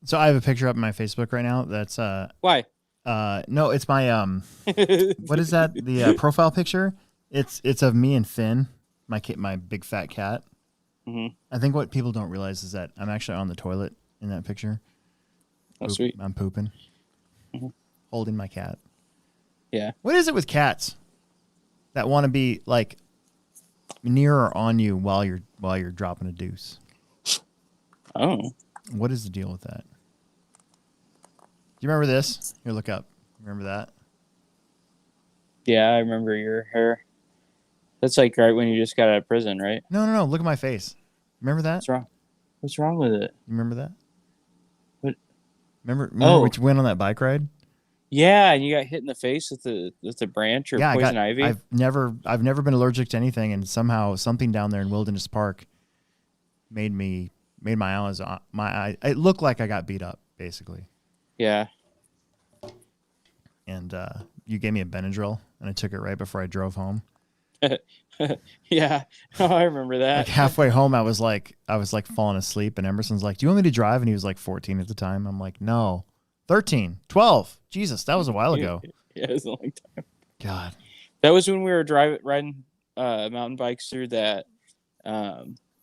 So I have a picture up in my Facebook right now. That's Why? no, it's my what is that? The profile picture. It's of me and Finn, my big fat cat. Mm-hmm. I think what people don't realize is that I'm actually on the toilet in that picture. Oh, sweet. I'm pooping, holding my cat. Yeah. What is it with cats that want to be like near or on you while you're dropping a deuce? Oh. What is the deal with that? Do you remember this? Here, look up. Remember that? Yeah, I remember your hair. That's like right when you just got out of prison, right? No. Look at my face. Remember that? What's wrong? What's wrong with it? You remember that? What? Remember Oh. when you went on that bike ride? Yeah, and you got hit in the face with the branch or Yeah, poison ivy. I've never been allergic to anything, and somehow something down there in Wilderness Park made my eyes it looked like I got beat up basically. Yeah. And you gave me a Benadryl, and I took it right before I drove home. Yeah. Oh, I remember that. Like halfway home, I was like falling asleep, and Emerson's like, "Do you want me to drive?" And he was like 14 at the time. I'm like, "No, 13, 12. Jesus, that was a while ago." Yeah, it was a long time. God, That was when we were riding mountain bikes through that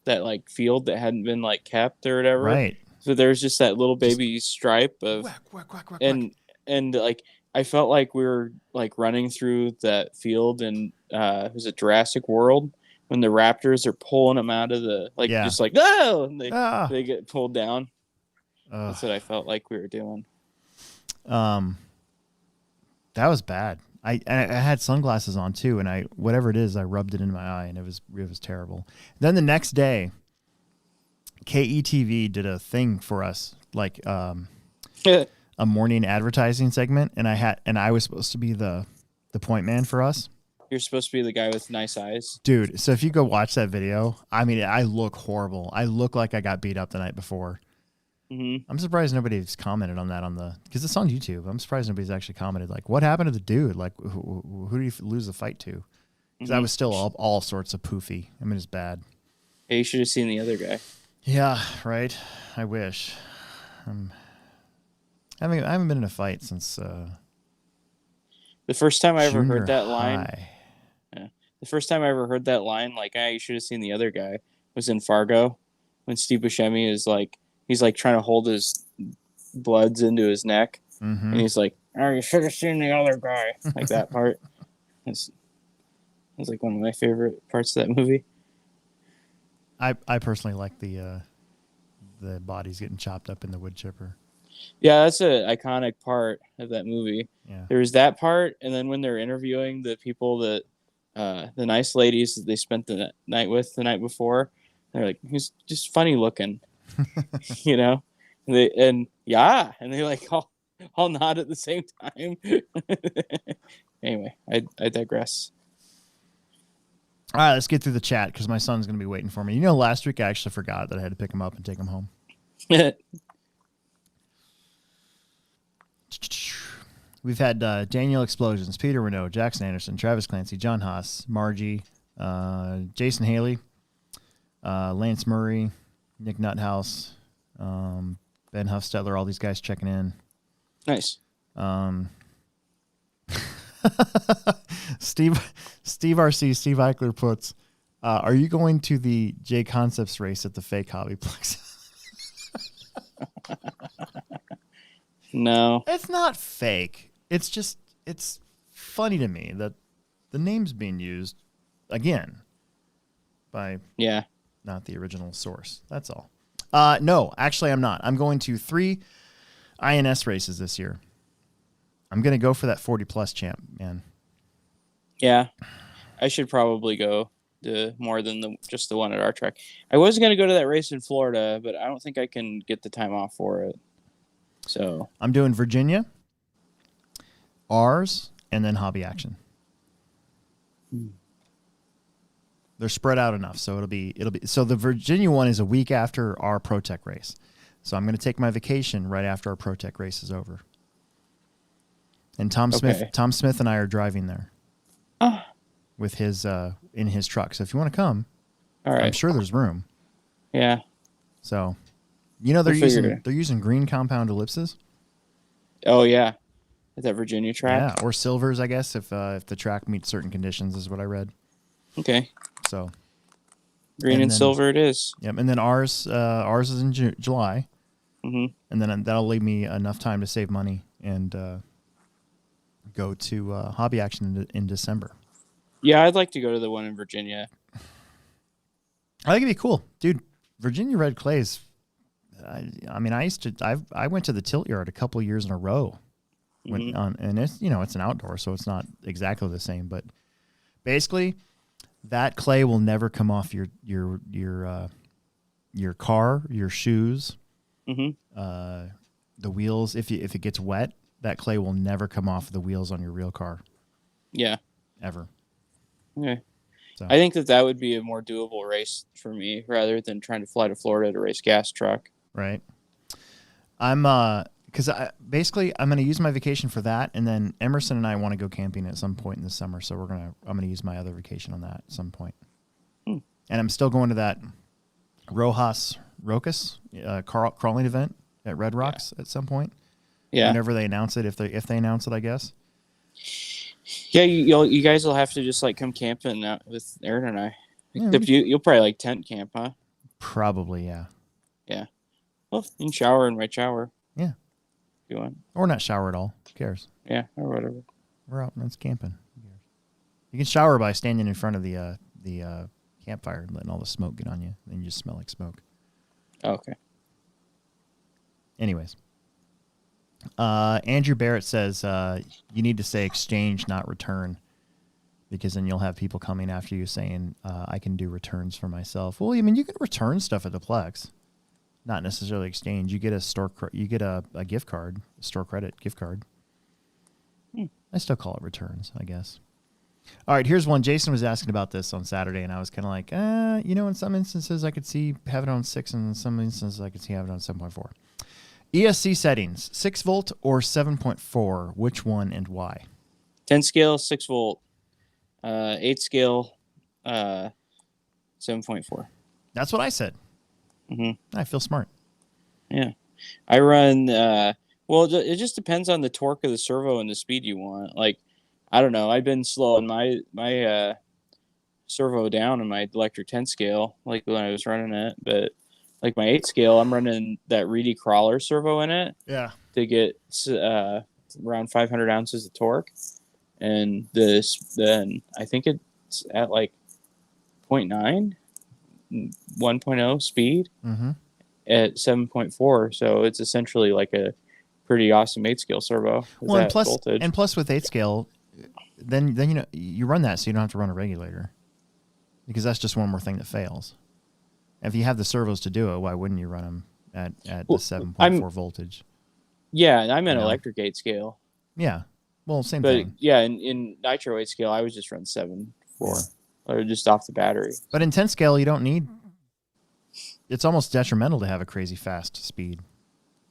like field that hadn't been like kept or whatever. right? So there was just that little baby stripe of Whack. and like I felt like we were like running through that field and was it Jurassic World when the raptors are pulling them out of the just like oh and they get pulled down. That's what I felt like we were doing. That was bad. I had sunglasses on too, and I rubbed it in my eye, and it was terrible. Then the next day, KETV did a thing for us, like a morning advertising segment, and I was supposed to be the point man for us. You're supposed to be the guy with nice eyes, dude. So if you go watch that video, I mean, I look horrible. I look like I got beat up the night before. Mm-hmm. I'm surprised nobody's commented on that because it's on YouTube. I'm surprised nobody's actually commented like, "What happened to the dude? Like, who did you lose the fight to?" Because I was still all sorts of poofy. I mean, it's bad. Hey, you should have seen the other guy. Yeah, right. I wish. I haven't been in a fight since the first time I ever junior heard that line. high. Yeah, the first time I ever heard that line, like, you should have seen the other guy, was in Fargo, when Steve Buscemi is like, he's like trying to hold his bloods into his neck, and he's like, "Oh, you should have seen the other guy." Like that part. It's like one of my favorite parts of that movie. I personally like the bodies getting chopped up in the wood chipper. Yeah, that's an iconic part of that movie. Yeah. There was that part, and then when they're interviewing the people that, the nice ladies that they spent the night with the night before, they're like, he's just funny looking, you know? And they like all nod at the same time. Anyway, I digress. All right, let's get through the chat because my son's going to be waiting for me. You know, last week I actually forgot that I had to pick him up and take him home. We've had Daniel Explosions, Peter Renault, Jackson Anderson, Travis Clancy, John Haas, Margie, Jason Haley, Lance Murray, Nick Nuthouse, Ben Huffstetler, all these guys checking in. Nice. Steve RC, Steve Eichler puts, Are you going to the J Concepts race at the fake Hobbyplex? No. It's not fake. It's just, it's funny to me that the name's being used again by not the original source. That's all. No, actually, I'm not. I'm going to 3 INS races this year. I'm going to go for that 40 plus champ, man. Yeah. I should probably go to more than just the one at our track. I was going to go to that race in Florida, but I don't think I can get the time off for it. So I'm doing Virginia, ours, and then Hobby Action. They're spread out enough, so it'll be. So the Virginia one is a week after our ProTech race, so I'm going to take my vacation right after our ProTech race is over. And Tom Smith and I are driving there with his in his truck. So if you want to come, all right. I'm sure there's room. Yeah. So, they're using green compound ellipses. Oh yeah, at that Virginia track. Yeah, or silvers, I guess, if the track meets certain conditions, is what I read. Okay. So, green and silver it is. Yep, and then ours is in July. Mm-hmm. And then that'll leave me enough time to save money and go to Hobby Action in December. Yeah, I'd like to go to the one in Virginia. I think it'd be cool, dude. Virginia red clays. I went to the tilt yard a couple of years in a row, and it's it's an outdoor, so it's not exactly the same, but basically that clay will never come off your car, your shoes, the wheels. If it gets wet, that clay will never come off the wheels on your real car. Yeah, ever. Okay. So. I think that would be a more doable race for me rather than trying to fly to Florida to race gas truck. Right. I'm because I'm going to use my vacation for that, and then Emerson and I want to go camping at some point in the summer, so I'm going to use my other vacation on that at some point. And I'm still going to that Rocas crawling event at Red Rocks at some point. Yeah. Whenever they announce it, if they announce it, I guess. Yeah, you guys will have to just come camping with Aaron and I. Yeah, except you'll probably tent camp, huh? Probably, yeah. Yeah. Well, you can shower in my shower. Yeah. If you want. Or not shower at all. Who cares? Yeah, or whatever. We're out and it's camping. You can shower by standing in front of the campfire and letting all the smoke get on you. Then you just smell like smoke. Oh, okay. Anyways. Andrew Barrett says you need to say exchange, not return, because then you'll have people coming after you saying I can do returns for myself. Well, I mean, you can return stuff at the Plex, not necessarily exchange. You get a gift card, a store credit gift card. I still call it returns, I guess. All right, here's one. Jason was asking about this on Saturday, and I was kind of like, in some instances I could see having it on 6, and in some instances I could see having it on 7.4. ESC settings, 6 volt or 7.4, which one and why? 10 scale, 6 volt. 8 scale, 7.4. That's what I said. Mm-hmm. I feel smart. Yeah. I run, it just depends on the torque of the servo and the speed you want. I don't know. I've been slowing my servo down in my electric 10 scale, when I was running it, but my 8 scale, I'm running that Reedy crawler servo in it. Yeah. To get around 500 ounces of torque. And then I think it's at 0.9, 1.0 speed at 7.4. So it's essentially a pretty awesome 8 scale servo. Well, and plus with 8 scale, then you run that so you don't have to run a regulator, because that's just one more thing that fails. If you have the servos to do it, why wouldn't you run them at the 7.4 voltage? Yeah, I'm an electric 8 scale. Yeah, well, same thing. But yeah, in nitro 8 scale, I was just running 7.4, or just off the battery. But in 10 scale, you don't need. It's almost detrimental to have a crazy fast speed.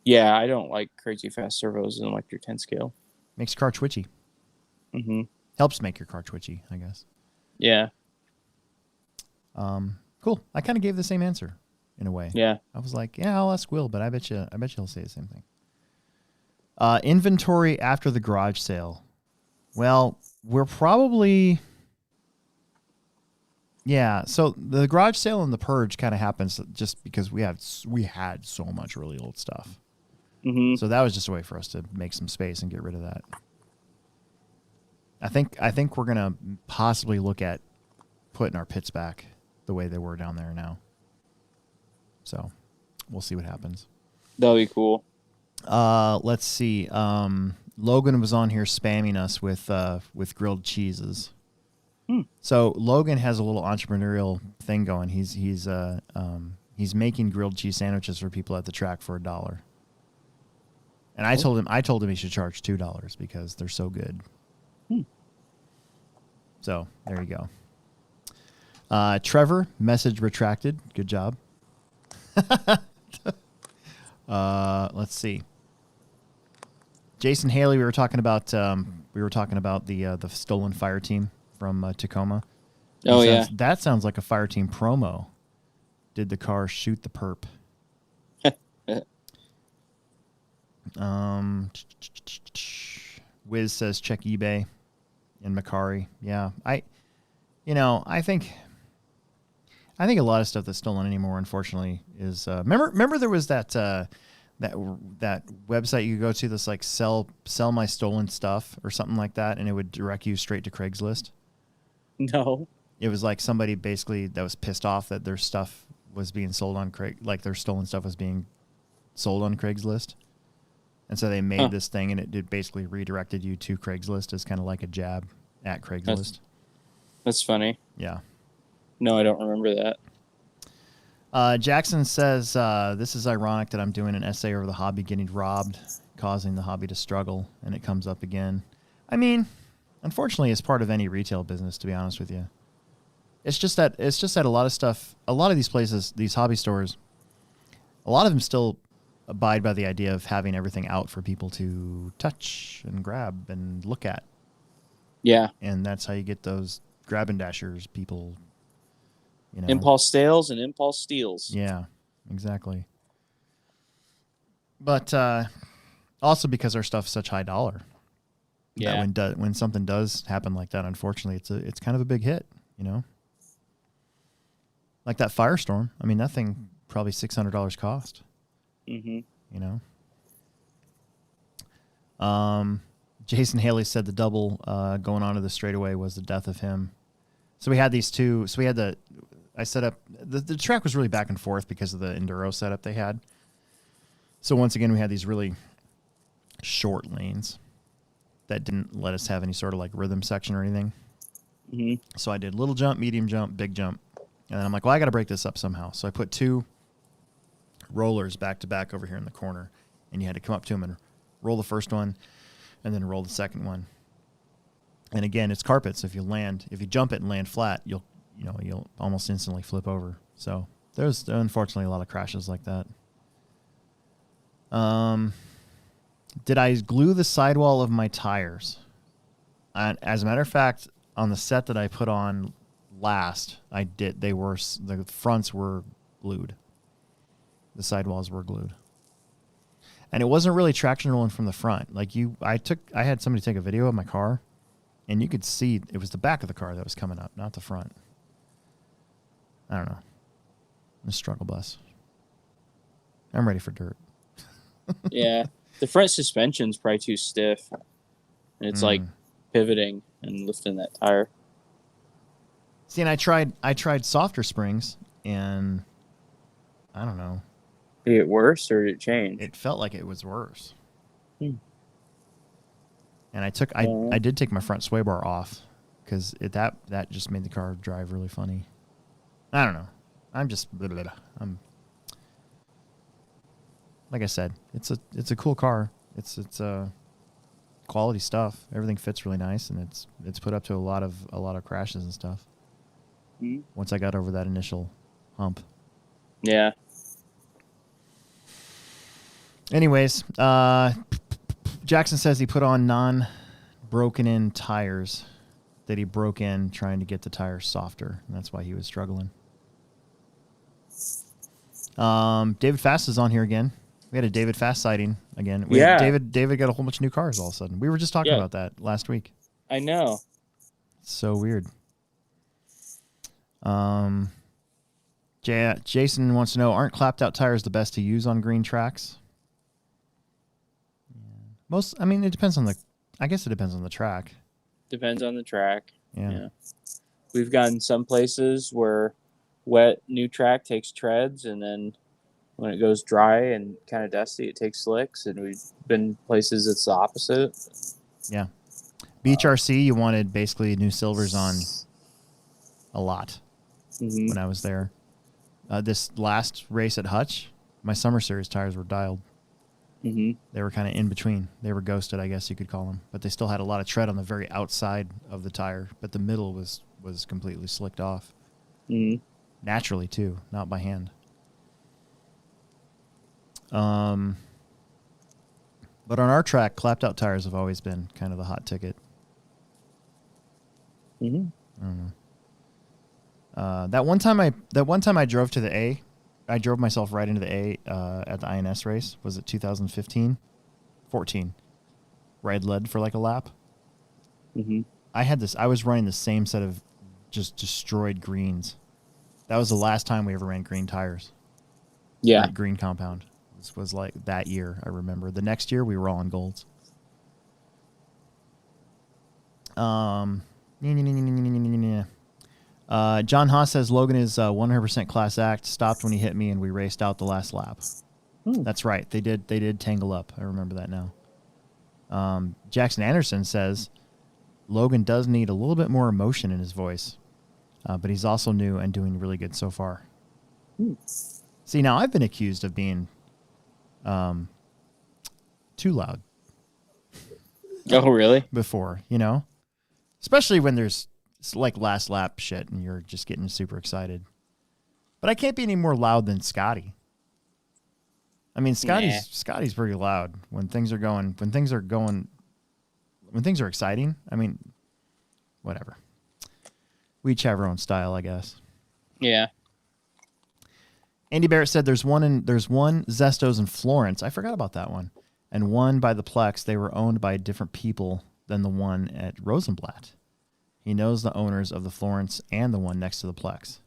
Yeah, I don't like crazy fast servos in electric 10 scale. Makes your car twitchy. Helps make your car twitchy, I guess. Yeah. Cool. I kind of gave the same answer in a way. Yeah. I was like, yeah, I'll ask Will, but I bet you he'll say the same thing. Inventory after the garage sale. Well, we're probably Yeah, so the garage sale and the purge kind of happens just because we had so much really old stuff. Mm-hmm. So that was just a way for us to make some space and get rid of that. I think we're gonna possibly look at putting our pits back the way they were down there now. So we'll see what happens. That'll be cool. Let's see. Logan was on here spamming us with grilled cheeses. So Logan has a little entrepreneurial thing going. He's making grilled cheese sandwiches for people at the track for $1. And I told him he should charge $2 because they're so good. So there you go. Trevor, message retracted. Good job. Let's see. Jason Haley, we were talking about the stolen fire team from Tacoma. Oh, yeah. That sounds like a fire team promo. Did the car shoot the perp? Wiz says check eBay in Macari. Yeah, I think a lot of stuff that's stolen anymore, unfortunately, is remember there was that website you could go to that's like sell my stolen stuff or something like that, and it would direct you straight to Craigslist. No. It was like somebody basically that was pissed off that their stuff was being sold on like their stolen stuff was being sold on Craigslist. And so they made this thing, and it did basically redirected you to Craigslist as kind of like a jab at Craigslist. That's funny. Yeah. No, I don't remember that. Jackson says, this is ironic that I'm doing an essay over the hobby getting robbed, causing the hobby to struggle, and it comes up again. I mean, unfortunately, it's part of any retail business, to be honest with you. It's just that a lot of stuff, a lot of these places, these hobby stores, a lot of them still abide by the idea of having everything out for people to touch and grab and look at. Yeah. And that's how you get those grab and dashers people, Impulse sales and impulse steals. Yeah, exactly. But also because our stuff's such high dollar. Yeah. When something does happen like that, unfortunately, it's kind of a big hit, Like that firestorm. I mean, that thing probably $600 cost. Mm-hmm. Jason Haley said the double going onto the straightaway was the death of him. So we had these two. So we had I set up the track was really back and forth because of the Enduro setup they had. So once again, we had these really short lanes that didn't let us have any sort of like rhythm section or anything. Mm-hmm. So I did little jump, medium jump, big jump, and then I'm like, well, I got to break this up somehow. So I put two rollers back to back over here in the corner, and you had to come up to them and roll the first one and then roll the second one. And again, it's carpet, so if you jump it and land flat, you'll almost instantly flip over. So there's unfortunately a lot of crashes like that. Did I glue the sidewall of my tires? As a matter of fact, on the set that I put on last, I did. The fronts were glued. The sidewalls were glued. And it wasn't really traction rolling from the front. I had somebody take a video of my car, and you could see it was the back of the car that was coming up, not the front. I don't know. I'm a struggle bus. I'm ready for dirt. Yeah. The front suspension's probably too stiff. And it's like pivoting and lifting that tire. See, and I tried softer springs, and I don't know. Did it worse or did it change? It felt like it was worse. Hmm. And I did take my front sway bar off because that just made the car drive really funny. I don't know. I'm just like I said, it's a cool car. It's quality stuff. Everything fits really nice, and it's put up to a lot of crashes and stuff. Mm-hmm. Once I got over that initial hump. Yeah. Anyways, Jackson says he put on non-broken in tires that he broke in trying to get the tires softer, and that's why he was struggling. David Fast is on here again. We had a David Fast sighting again. David got a whole bunch of new cars all of a sudden. We were just talking about that last week. I know. So weird. Jason wants to know, aren't clapped out tires the best to use on green tracks? It depends on I guess it depends on the track. Depends on the track. Yeah. We've gotten some places where wet new track takes treads, and then when it goes dry and kind of dusty, it takes slicks. And we've been places it's the opposite. Yeah. Beach RC, you wanted basically new silvers on a lot when I was there. This last race at Hutch, my Summer Series tires were dialed. They were kind of in between. They were ghosted, I guess you could call them. But they still had a lot of tread on the very outside of the tire. But the middle was completely slicked off. Naturally, too, not by hand. But on our track, clapped out tires have always been kind of the hot ticket. I don't know. That one time I drove to the A, I drove myself right into the A at the INS race. Was it 2015? 14. Where I'd led for like a lap. I was running the same set of just destroyed greens. That was the last time we ever ran green tires. Yeah. Green compound. This was like that year, I remember. The next year, we were all in golds. John Haas says Logan is 100% class act. Stopped when he hit me, and we raced out the last lap. That's right. They did tangle up. I remember that now. Jackson Anderson says Logan does need a little bit more emotion in his voice, but he's also new and doing really good so far. See, now I've been accused of being too loud. Oh, really? Before, especially when there's like last lap shit and you're just getting super excited. But I can't be any more loud than Scotty. I mean, Scotty's pretty loud when things are exciting. I mean, whatever. We each have our own style, I guess. Yeah. Andy Barrett said there's one Zestos in Florence. I forgot about that one. And one by the Plex. They were owned by different people than the one at Rosenblatt. He knows the owners of the Florence and the one next to the Plex.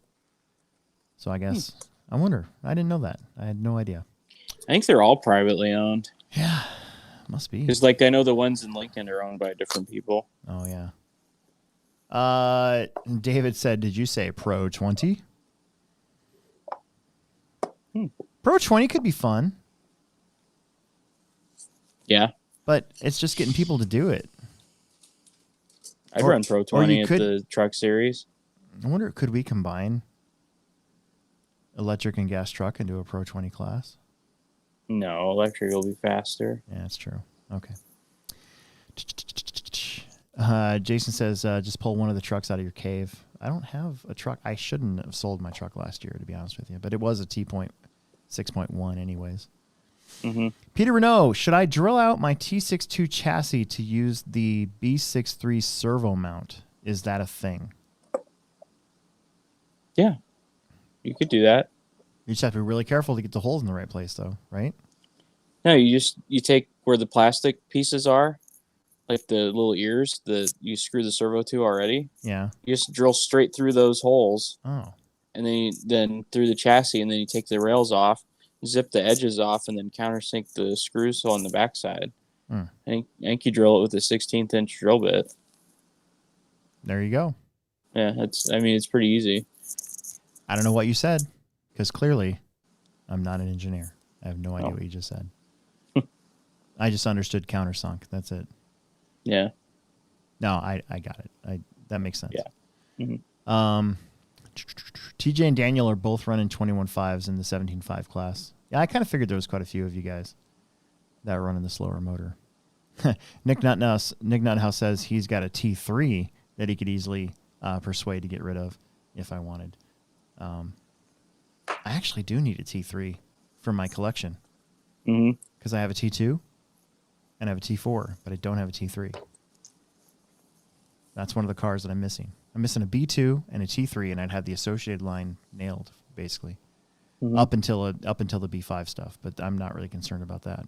So I guess, I wonder. I didn't know that. I had no idea. I think they're all privately owned. Yeah, must be. Because I know the ones in Lincoln are owned by different people. Oh, yeah. David said, did you say Pro 20? Pro 20 could be fun. Yeah. But it's just getting people to do it. I'd run Pro 20 at the truck series. I wonder, could we combine electric and gas truck into a Pro 20 class? No, electric will be faster. Yeah, that's true. Okay. Jason says, just pull one of the trucks out of your cave. I don't have a truck. I shouldn't have sold my truck last year, to be honest with you. But it was a T-Point 6.1 anyways. Peter Renault, should I drill out my T62 chassis to use the B63 servo mount? Is that a thing? Yeah. You could do that. You just have to be really careful to get the holes in the right place, though, right? No, you take where the plastic pieces are, like the little ears that you screw the servo to already. Yeah. You just drill straight through those holes. Oh. And then through the chassis, and then you take the rails off, zip the edges off, and then countersink the screws on the backside. I think you drill it with a 16th inch drill bit. There you go. Yeah, it's pretty easy. I don't know what you said, because clearly I'm not an engineer. I have no idea what you just said. I just understood countersunk. That's it. Yeah. No, I got it. That makes sense. Yeah. TJ and Daniel are both running 21.5s in the 17.5 class. Yeah, I kind of figured there was quite a few of you guys that are running the slower motor. Nick Nuthouse says he's got a T3 that he could easily persuade to get rid of if I wanted. I actually do need a T3 for my collection. Because I have a T2 and I have a T4, but I don't have a T3. That's one of the cars that I'm missing. I'm missing a B2 and a T3, and I'd have the associated line nailed, basically, up until the B5 stuff. But I'm not really concerned about that.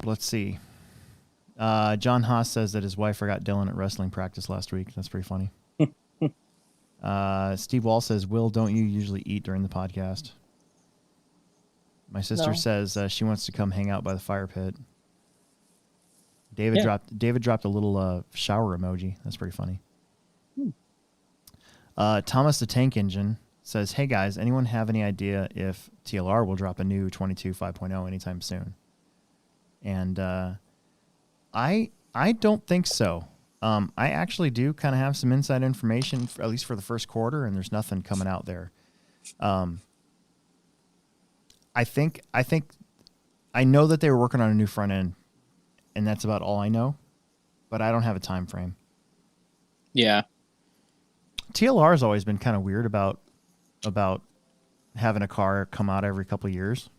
Let's see. John Haas says that his wife forgot Dylan at wrestling practice last week. That's pretty funny. Steve Wall says, Will, don't you usually eat during the podcast? My sister says she wants to come hang out by the fire pit. David dropped a little shower emoji. That's pretty funny. Thomas the Tank Engine says, hey guys, anyone have any idea if TLR will drop a new 22 5.0 anytime soon? And I don't think so. I actually do kind of have some inside information, at least for the first quarter, and there's nothing coming out there. I think I know that they were working on a new front end, and that's about all I know, but I don't have a time frame. Yeah. TLR has always been kind of weird about having a car come out every couple of years.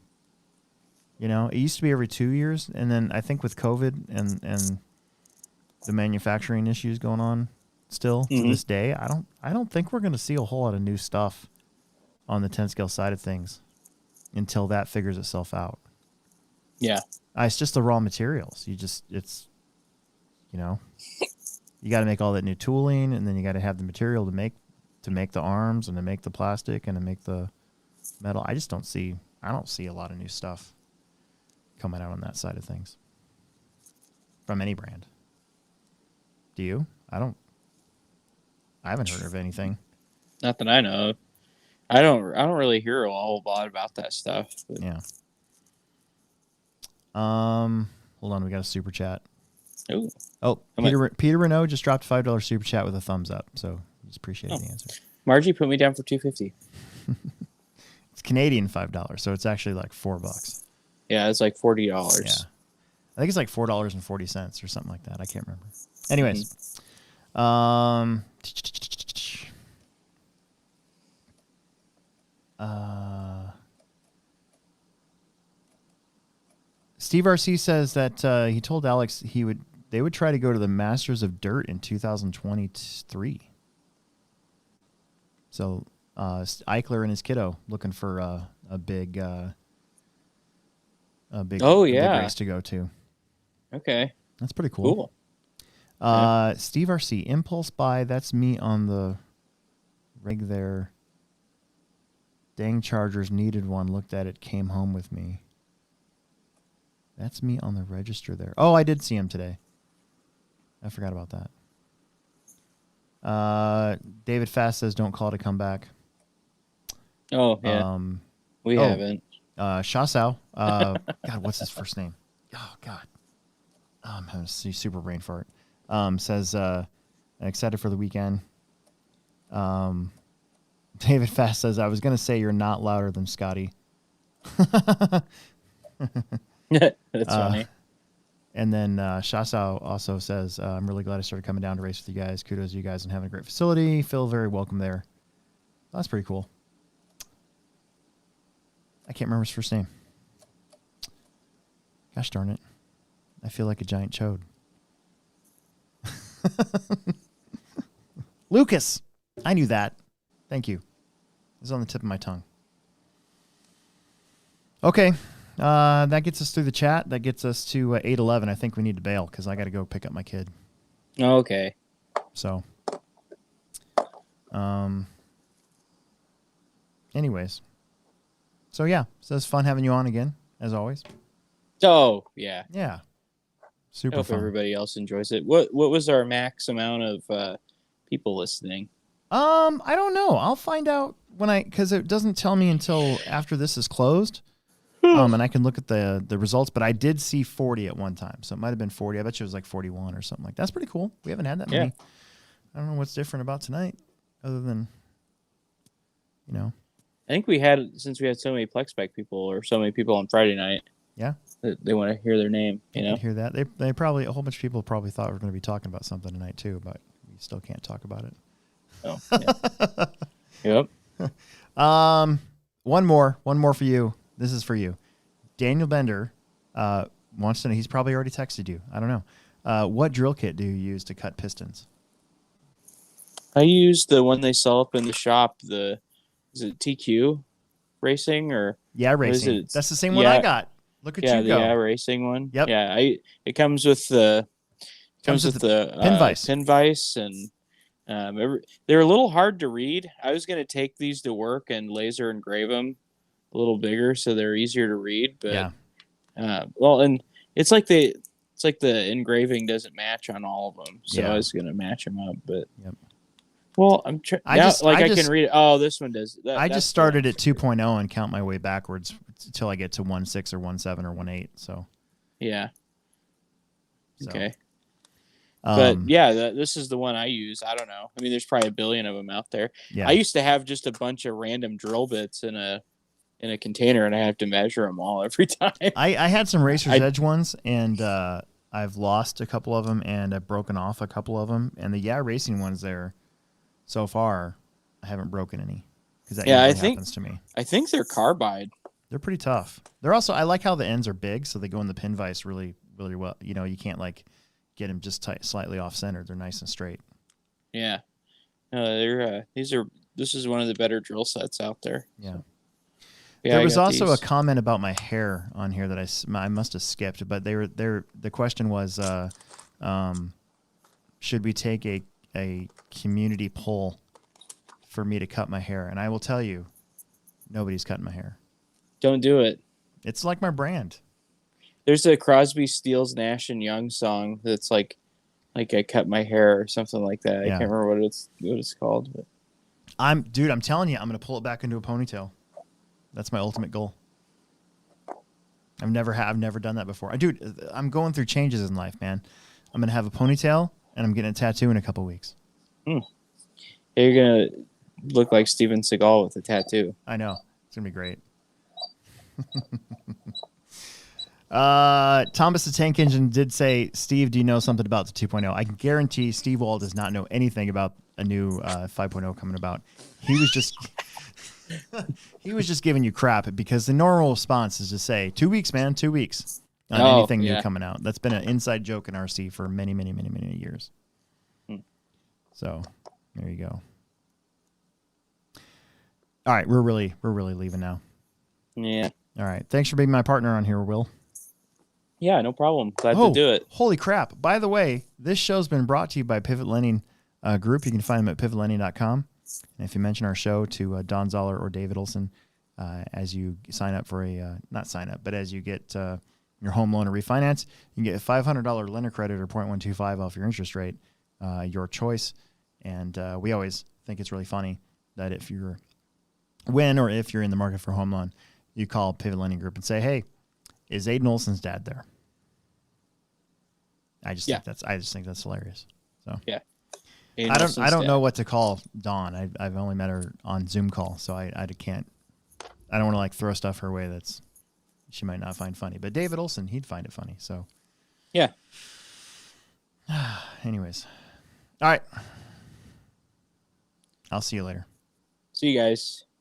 You know, it used to be every 2 years, and then I think with COVID and the manufacturing issues going on still to this day, I don't think we're going to see a whole lot of new stuff on the 10 scale side of things until that figures itself out. Yeah. It's just the raw materials. You got to make all that new tooling, and then you got to have the material to make the arms and to make the plastic and to make the metal. I don't see a lot of new stuff coming out on that side of things from any brand. Do you? I haven't heard of anything. Not that I know of. I don't really hear a whole lot about that stuff. But. Yeah. Hold on, we got a super chat. Ooh. Oh, Peter Renault just dropped a $5 super chat with a thumbs up. So just appreciate the answer. Margie put me down for $2.50. It's Canadian $5, so it's actually like $4. Yeah, it's like $40. Yeah, I think it's like $4.40 or something like that. I can't remember. Anyways, Steve RC says that he told Alex they would try to go to the Masters of Dirt in 2023. So Eichler and his kiddo looking for a big big race to go to. Okay, that's pretty cool. Steve RC, impulse buy. That's me on the rig there. Dang Chargers needed one. Looked at it. Came home with me. That's me on the register there. Oh, I did see him today. I forgot about that. David Fast says, "Don't call it a comeback." Oh yeah, we haven't. Shasao. God, what's his first name? Oh God, I'm having a super brain fart. Says excited for the weekend. David Fast says, "I was gonna say you're not louder than Scotty." That's funny. And then Shasao also says, I'm really glad I started coming down to race with you guys. Kudos to you guys and having a great facility. Feel very welcome there. That's pretty cool. I can't remember his first name. Gosh darn it. I feel like a giant chode. Lucas. I knew that. Thank you. It was on the tip of my tongue. Okay. That gets us through the chat. That gets us to 8:11. I think we need to bail because I got to go pick up my kid. Okay. So, anyways. So, yeah. So, it's fun having you on again, as always. Oh, yeah. Yeah. Super I hope fun. everybody else enjoys it. What was our max amount of people listening? I don't know. I'll find out because it doesn't tell me until after this is closed. And I can look at the results, but I did see 40 at one time. So it might have been 40. I bet you it was like 41 or something like that. That's pretty cool. We haven't had that many. I don't know what's different about tonight other than, I think since we had so many Plex Bike people or so many people on Friday night. Yeah. They want to hear their name, Hear that. They probably, a whole bunch of people probably thought we were going to be talking about something tonight too, but we still can't talk about it. Oh, yeah. Yep. One more for you. This is for you. Daniel Bender wants to know, he's probably already texted you. I don't know. What drill kit do you use to cut pistons? I use the one they sell up in the shop. Is it TQ Racing or? Yeah, Racing. That's the same one I got. Look at Yeah, you the go. racing one. Yep. Yeah, it comes with the pin vise. pin vise, and they're a little hard to read. I was gonna take these to work and laser engrave them a little bigger so they're easier to read. But well, and it's like the engraving doesn't match on all of them, so I was gonna match them up. But well, I'm I can read it. Oh, this one does. I just started at 2.0 and count my way backwards until I get to 1.6 or 1.7 or 1.8. So yeah. So, okay. But yeah, this is the one I use. I don't know. I mean, there's probably a billion of them out there. Yeah. I used to have just a bunch of random drill bits in a container, and I have to measure them all every time. I had some Racer's Edge ones, and I've lost a couple of them, and I've broken off a couple of them. And the racing ones there, so far, I haven't broken any because that usually happens to me. I think they're carbide. They're pretty tough. They're also, I like how the ends are big, so they go in the pin vise really, really well. You know, you can't like get them just slightly off center. They're nice and straight. Yeah. No, this is one of the better drill sets out there. Yeah. So. Yeah, there was also a comment about my hair on here that I must have skipped, but the question was, should we take a community poll for me to cut my hair? And I will tell you, nobody's cutting my hair. Don't do it. It's like my brand. There's a Crosby, Stills, Nash and Young song that's like I cut my hair or something like that. Yeah. I can't remember what it's called. But. I'm telling you, I'm gonna pull it back into a ponytail. That's my ultimate goal. I've never done that before. Dude, I'm going through changes in life, man. I'm gonna have a ponytail and I'm getting a tattoo in a couple weeks. Yeah, you're gonna look like Steven Seagal with a tattoo. I know. It's gonna be great. Thomas the Tank Engine did say, Steve, do you know something about the 2.0? I can guarantee Steve Wall does not know anything about a new 5.0 coming about. He was just giving you crap because the normal response is to say 2 weeks, man, 2 weeks on anything new coming out. That's been an inside joke in RC for many, many, many, many years. So there you go. All right, we're really leaving now. Yeah. All right. Thanks for being my partner on here, Will. Yeah, no problem. Glad to do it. Holy crap. By the way, this show's been brought to you by Pivot Lending Group. You can find them at pivotlending.com. And if you mention our show to Don Zoller or David Olson, as you sign up for as you get your home loan or refinance, you can get a $500 lender credit or 0.125 off your interest rate, your choice. And we always think it's really funny that if you're in the market for a home loan, you call Pivot Lending Group and say, hey, is Aiden Olson's dad there? I just think that's hilarious. So yeah, I don't know what to call Dawn. I've only met her on Zoom call, so I don't want to like throw stuff her way she might not find funny. But David Olson, he'd find it funny. So yeah. Anyways, all right. I'll see you later. See you guys.